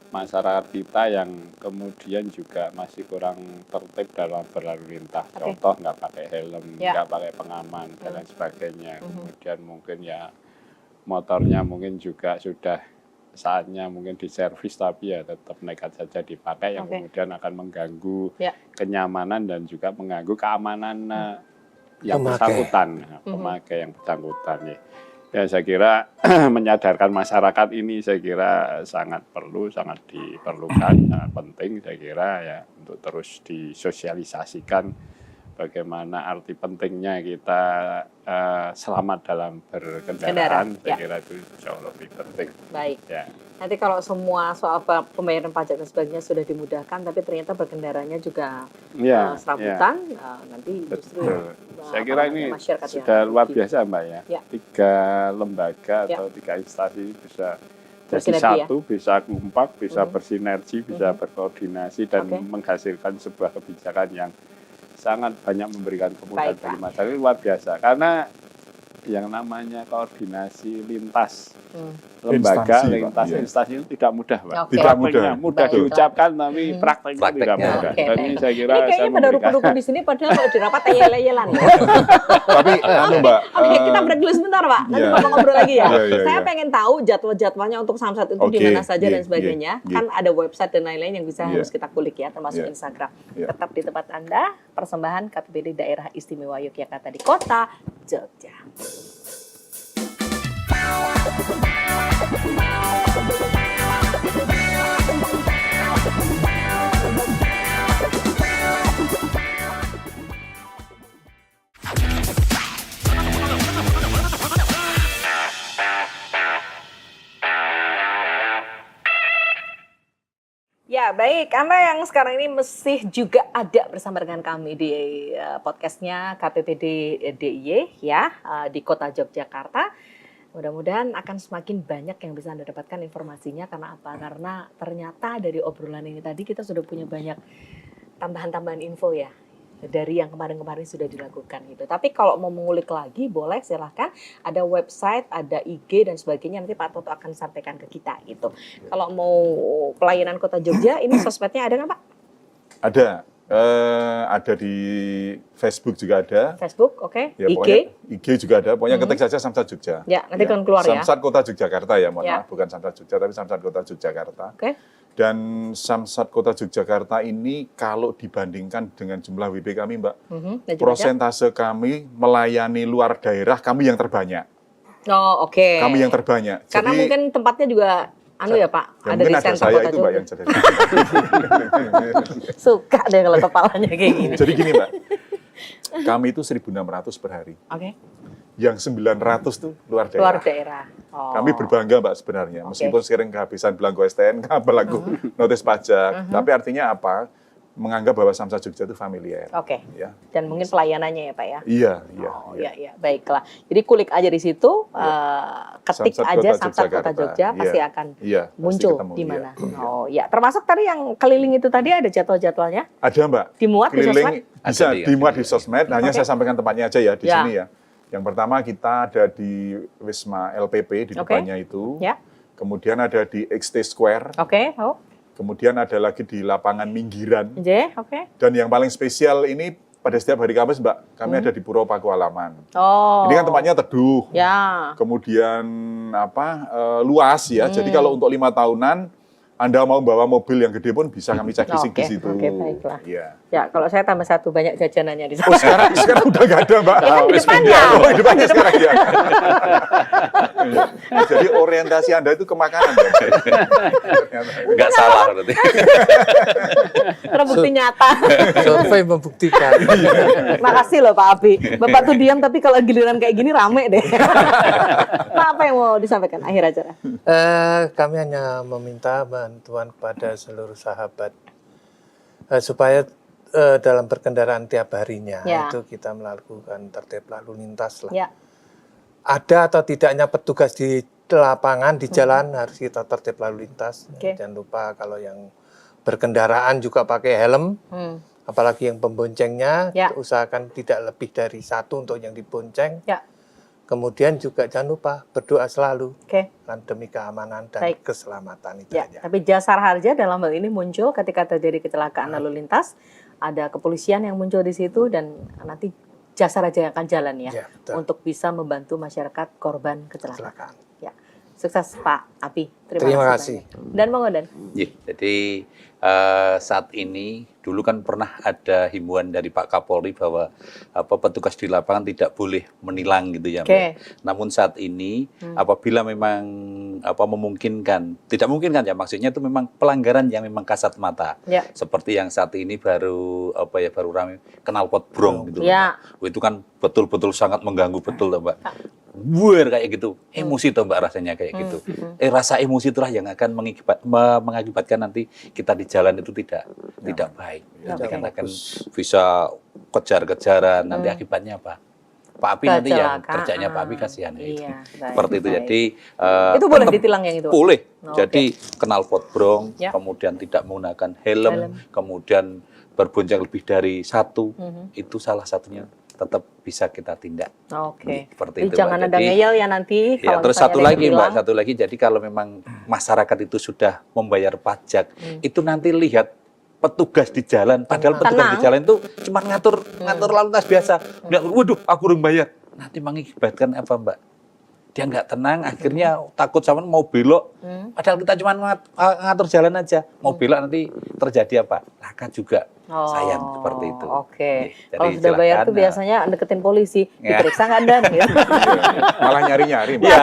E: masyarakat kita yang kemudian juga masih kurang tertib dalam berlalu lintas.
B: Oke.
E: Contoh nggak pakai helm,
B: Ya.
E: nggak pakai pengaman dan lain sebagainya. Kemudian mungkin ya motornya mungkin juga sudah saatnya mungkin diservis tapi ya tetap nekat saja dipakai yang
B: Oke.
E: kemudian akan mengganggu
B: Ya.
E: kenyamanan dan juga mengganggu keamanan yang
D: Pemakai.
E: bersangkutan, pemakai yang bersangkutan ya. Ya saya kira menyadarkan masyarakat ini saya kira sangat perlu, sangat diperlukan, sangat penting saya kira ya untuk terus disosialisasikan bagaimana arti pentingnya kita selamat dalam berkendaraan. Saya kira itu jauh lebih penting.
B: Baik.
E: Ya.
B: Nanti kalau semua soal pembayaran pajak dan sebagainya sudah dimudahkan, tapi ternyata berkendaranya juga
E: Ya,
B: serabutan, nanti justru
E: betul. Saya kira ini
B: masyarakat yang
E: sudah luar
B: rugi.
E: biasa Mbak ya.
B: Ya.
E: 3 lembaga
B: Ya.
E: atau 3 instansi bisa jadi
B: Bersinergi ya.
E: satu, bisa kompak, bisa bersinergi, bisa berkoordinasi dan
B: Oke.
E: menghasilkan sebuah kebijakan yang sangat banyak memberikan kemudahan
B: Baik,
E: bagi
B: Pak.
E: masyarakat. Ini luar biasa karena yang namanya koordinasi lintas lembaga,
A: Instansi, Pak.
E: lintas
A: Iya.
E: instansi itu tidak mudah, Pak.
B: Oke.
A: Tidak
E: Prakteknya
A: mudah.
E: mudah
B: Baik.
E: diucapkan tapi prakteknya tidak
C: Prakteknya.
E: mudah.
B: Oke.
E: Dan ini saya kira
B: Ini kayaknya
E: saya
B: pada
E: memberikan
B: rukun-rukun di sini padahal kalau di rapat yel-yelan.
A: Tapi anu Mbak,
B: Oke, kita break dulu sebentar, Pak. Nanti
A: Iya.
B: Bapak ngobrol lagi ya.
A: Iya, iya,
B: Saya
A: iya.
B: pengen tahu jadwal-jadwalnya untuk Samsat itu di
A: Oke,
B: mana saja dan
A: iya,
B: sebagainya.
A: iya,
B: Kan ada website dan lain-lain yang bisa
A: Iya.
B: harus kita kulik ya, termasuk
A: Iya.
B: Instagram.
A: Iya.
B: Tetap di tempat Anda, persembahan KPBD Daerah Istimewa Yogyakarta di Kota Jogja. Ya, baik. Anda yang sekarang ini masih juga ada bersama dengan kami di podcastnya KPPD DIY ya, di Kota Yogyakarta. Mudah-mudahan akan semakin banyak yang bisa Anda dapatkan informasinya. Karena apa? Karena ternyata dari obrolan ini tadi kita sudah punya banyak tambahan-tambahan info ya, dari yang kemarin-kemarin sudah dilakukan gitu. Tapi kalau mau mengulik lagi boleh silahkan, ada website, ada IG dan sebagainya, nanti Pak Toto akan sampaikan ke kita gitu. Kalau mau pelayanan Kota Jogja, ini sosmednya ada nggak Pak?
A: ada. Ada di Facebook juga ada.
B: Facebook, oke.
A: Ya,
B: IG,
A: pokoknya IG juga ada. Pokoknya ketik saja Samsat Jogja.
B: ya nanti kan keluar ya.
A: Samsat Kota Yogyakarta ya, mohon
B: Ya.
A: maaf, bukan Samsat Jogja tapi Samsat Kota Yogyakarta.
B: Oke.
A: Dan Samsat Kota Yogyakarta ini kalau dibandingkan dengan jumlah WP kami, Mbak,
B: Dan juga
A: prosentase kami melayani luar daerah kami yang terbanyak.
B: ada. Oh, oke.
A: Kami yang terbanyak.
B: Karena
A: Jadi,
B: mungkin tempatnya juga anu ya Pak,
A: ya
B: ada di
A: mungkin ada
B: sentra
A: saya
B: Kota
A: itu Mbak
B: Jogja.
A: yang jadi.
B: Suka deh kalau kepalanya kayak gini.
A: Jadi gini Mbak, kami itu 1.600 per hari.
B: Oke.
A: Yang 900 tuh luar daerah.
B: Luar daerah. Oh.
A: Kami berbangga Mbak sebenarnya, meskipun sering kehabisan belangko STNK, belangko notis pajak. Tapi artinya apa? menganggap bahwa Samsat Jogja itu familiar.
B: Oke.
A: Ya.
B: Dan mungkin pelayanannya ya Pak ya.
A: Iya, iya.
B: Oh
A: iya.
B: iya, baiklah. Jadi kulik aja di situ, ketik
A: Samsat
B: aja
A: Kota
B: Samsat Kota
A: Yogyakarta.
B: Jogja pasti
A: Iya.
B: akan
A: Iya, pasti
B: muncul
A: ketemu,
B: di
A: iya.
B: mana. Oh iya, termasuk tadi yang keliling itu tadi ada jadwal-jadwalnya
A: Ada Mbak.
B: dimuat di sosmed.
A: Keliling bisa
C: Ada, iya.
A: dimuat di sosmed. Hanya
B: Oke.
A: saya sampaikan tempatnya aja ya di
B: Ya.
A: sini ya. Yang pertama kita ada di Wisma LPP di
B: Oke.
A: depannya itu.
B: Ya.
A: Kemudian ada di XT Square.
B: Oke,
A: Kemudian ada lagi di lapangan Minggiran.
B: oke.
A: Dan yang paling spesial ini pada setiap hari Kamis, Mbak, kami ada di Puro Pakualaman.
B: Oh.
A: Ini kan tempatnya teduh.
B: Ya.
A: Kemudian luas ya. Jadi kalau untuk 5 tahunan Anda mau bawa mobil yang gede pun bisa kami cek fisik di situ.
B: Oke, baiklah.
A: Iya.
B: Ya, kalau saya tambah satu banyak jajanannya di sana.
A: Oh, sekarang udah nggak ada, Mbak.
B: Ya kan di
A: Wis
B: depannya.
A: pindah. Oh, di depannya sekarang ya. Jadi orientasi Anda itu ke makanan. Mbak.
C: Nggak salah berarti.
B: Terbukti nyata.
D: Survei membuktikan.
B: Makasih loh Pak Abi. Bapak tuh diam tapi kalau giliran kayak gini rame deh. Pak, apa yang mau disampaikan akhir acara?
D: Kami hanya meminta bantuan kepada seluruh sahabat supaya dalam berkendaraan tiap harinya
B: Ya.
D: itu kita melakukan tertib lalu lintas lah.
B: Ya.
D: Ada atau tidaknya petugas di lapangan di jalan harus kita tertib lalu lintas.
B: Oke.
D: Jangan lupa kalau yang berkendaraan juga pakai helm,
B: Hmm.
D: apalagi yang pemboncengnya
B: Ya.
D: usahakan tidak lebih dari satu untuk yang dibonceng.
B: Ya.
D: Kemudian juga jangan lupa berdoa selalu
B: Oke.
D: kan demi keamanan dan
B: Baik.
D: keselamatan itu
B: Ya,
D: aja.
B: tapi jasar harja dalam hal ini muncul ketika terjadi kecelakaan lalu lintas, ada kepolisian yang muncul di situ dan nanti jasar harja yang akan jalan ya,
D: Ya, betul.
B: untuk bisa membantu masyarakat korban kecelakaan.
D: Kecelakaan.
B: Ya. Sukses Pak Abi.
D: Terima kasih.
B: banyak. Dan Bang Odan.
C: Iya, jadi saat ini dulu kan pernah ada himbauan dari Pak Kapolri bahwa petugas di lapangan tidak boleh menilang gitu ya.
B: Oke.
C: Mbak. Namun saat ini apabila memang memungkinkan, tidak memungkinkan ya maksudnya itu memang pelanggaran yang memang kasat mata.
B: Ya.
C: Seperti yang saat ini baru baru ramai knalpot brong gitu. loh,
B: Ya.
C: Mbak. Itu kan betul-betul sangat mengganggu betul loh, Mbak. Buar kayak gitu, emosi tuh Mbak rasanya kayak gitu. Rasa emosi itulah yang akan mengakibatkan nanti kita di jalan itu tidak baik. Nanti kan akan bisa kejar-kejaran, nanti akibatnya apa? Pak Abi nanti yang
B: Kecelakaan.
C: kerjanya Pak Abi kasihan itu.
B: Iya, baik,
C: Seperti itu.
B: baik.
C: Jadi
B: Itu boleh
C: tetap
B: ditilang yang itu?
C: boleh.
B: Oke.
C: Jadi knalpot brong,
B: Ya.
C: kemudian tidak menggunakan helm, kemudian berbonceng lebih dari satu, itu salah satunya tetap bisa kita tindak.
B: Oke.
C: Seperti
B: Jadi
C: itu,
B: jangan
C: Mbak.
B: ada
C: Jadi,
B: ngeyel ya nanti.
C: ya,
B: kalau
C: terus
B: misalnya
C: satu
B: ada yang
C: lagi Mbak,
B: bilang.
C: satu lagi. Jadi kalau memang masyarakat itu sudah membayar pajak, itu nanti lihat petugas di jalan, padahal petugas di
B: Tenang.
C: jalan itu cuma ngatur lalu lintas biasa. Nggak, waduh, aku belum bayar. Nanti mengakibatkan apa Mbak? Dia nggak tenang, akhirnya takut sama mau belok. Padahal kita cuma ngatur jalan aja. Mau belok nanti terjadi apa? Laka juga. Sayang seperti itu.
B: Oke.
C: Jadi
B: Kalau sudah bayar
C: silakan,
B: tuh biasanya deketin polisi,
C: Ya.
B: diperiksa nggak Dan? Gitu.
A: Malah nyari-nyari, Mbak.
C: Iya.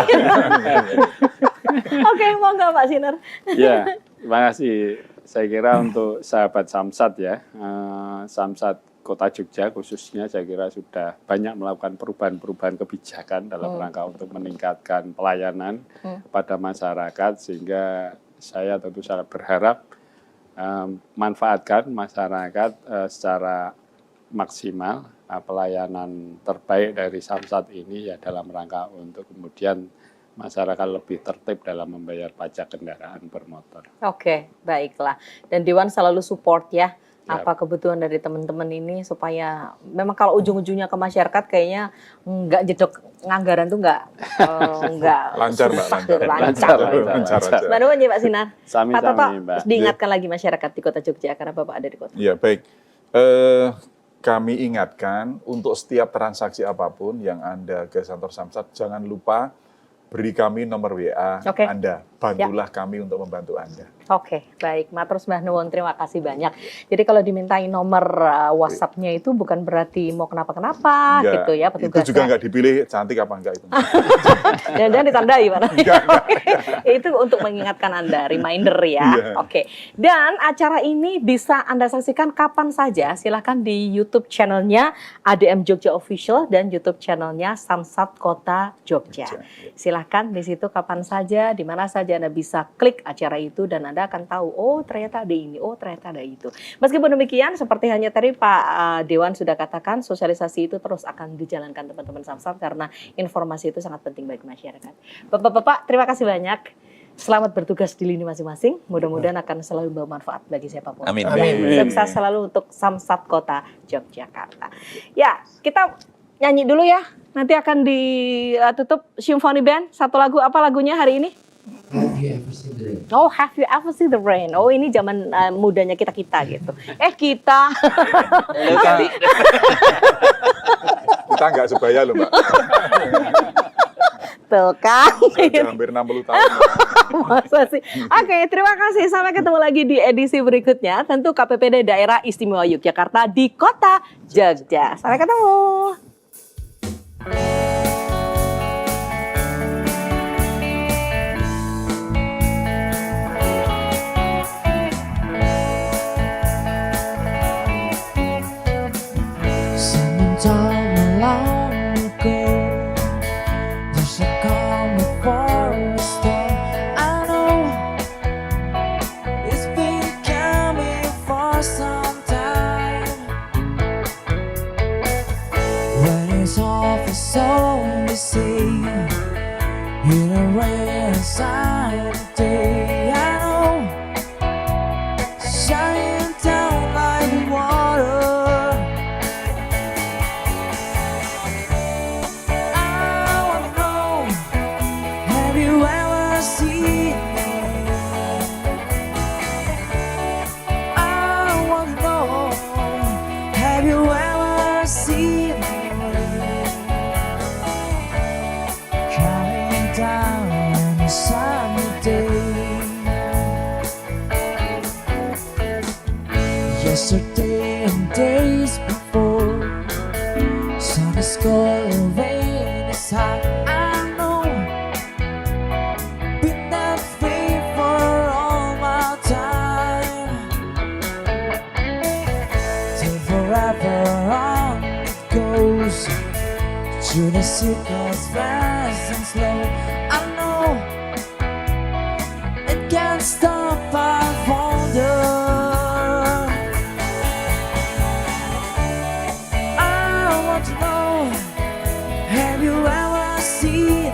B: Oke, monggo Pak Sinar.
E: Ya, terima kasih. Saya kira untuk sahabat Samsat ya, Samsat Kota Jogja khususnya saya kira sudah banyak melakukan perubahan-perubahan kebijakan dalam rangka untuk meningkatkan pelayanan pada masyarakat, sehingga saya tentu sangat berharap manfaatkan masyarakat secara maksimal pelayanan terbaik dari Samsat ini ya dalam rangka untuk kemudian masyarakat lebih tertib dalam membayar pajak kendaraan bermotor.
B: Oke, baiklah. Dan Dewan selalu support ya.
E: Ya.
B: Apa kebutuhan dari teman-teman ini supaya memang kalau ujung-ujungnya ke masyarakat kayaknya nggak jedok nganggaran tuh nggak
A: Lancar, Mbak,
B: susah,
A: lancar.
B: lancar.
A: Lancar aja.
B: Mbak Nuwan ya Pak Sinar. Pak Toto,
E: Sami-sami Mbak.
B: diingatkan lagi masyarakat di Kota Jogja karena Bapak ada di kota.
A: Ya, baik. Kami ingatkan untuk setiap transaksi apapun yang Anda ke kantor Samsat, jangan lupa beri kami nomor WA
B: Oke.
A: Anda. Bantulah kami untuk membantu Anda.
B: Oke, baik. Matur Mbah Nuwun, terima kasih banyak. Jadi kalau dimintai nomor WhatsApp-nya itu bukan berarti mau kenapa-kenapa
A: Enggak,
B: gitu ya
A: itu
B: petugasnya.
A: juga nggak dipilih cantik apa enggak itu.
B: Jangan ditandai Pak. Itu untuk mengingatkan Anda, reminder ya.
A: Iya.
B: Oke. Dan acara ini bisa Anda saksikan kapan saja. Silahkan di YouTube channelnya ADM Jogja Official dan YouTube channelnya Samsat Kota Jogja. Silahkan di situ kapan saja, di mana saja saja Anda bisa klik acara itu dan Anda akan tahu, oh ternyata ada ini, oh ternyata ada itu. Meskipun demikian, seperti hanya tadi Pak Dewan sudah katakan, sosialisasi itu terus akan dijalankan teman-teman Samsat karena informasi itu sangat penting bagi masyarakat. Bapak-bapak, terima kasih banyak. Selamat bertugas di lini masing-masing. Mudah-mudahan akan selalu membawa manfaat bagi siapapun.
C: Amin.
B: Sukses selalu untuk Samsat Kota Yogyakarta. Ya, kita nyanyi dulu ya. Nanti akan ditutup Symphony Band. Satu lagu, apa lagunya hari ini?
I: Have you ever seen the rain?
B: Oh, have you ever seen the rain? Oh, ini zaman mudanya kita-kita gitu. Kita.
A: Kita nggak sebaya loh, Mbak.
B: Tuh kan.
A: Udah hampir 60 tahun.
B: Masa sih? Oke, terima kasih. Sampai ketemu lagi di edisi berikutnya. Tentu KPPD Daerah Istimewa Yogyakarta di Kota Jogja. Sampai ketemu.
I: Someone told me long ago there's a calm before a storm. I know it's been coming for some time. When it's all for so easy, you don't rain inside the day. I know, shining down like water. Have you ever seen me? I wanna know, have you ever seen me? Coming down on a sunny day. Yesterday and days before, sun is cold, rain is hot. I know, been that way for all my time. Till forever on it goes, through the circles fast and slow. I know, it can't stop, I wonder. I want to know, have you ever seen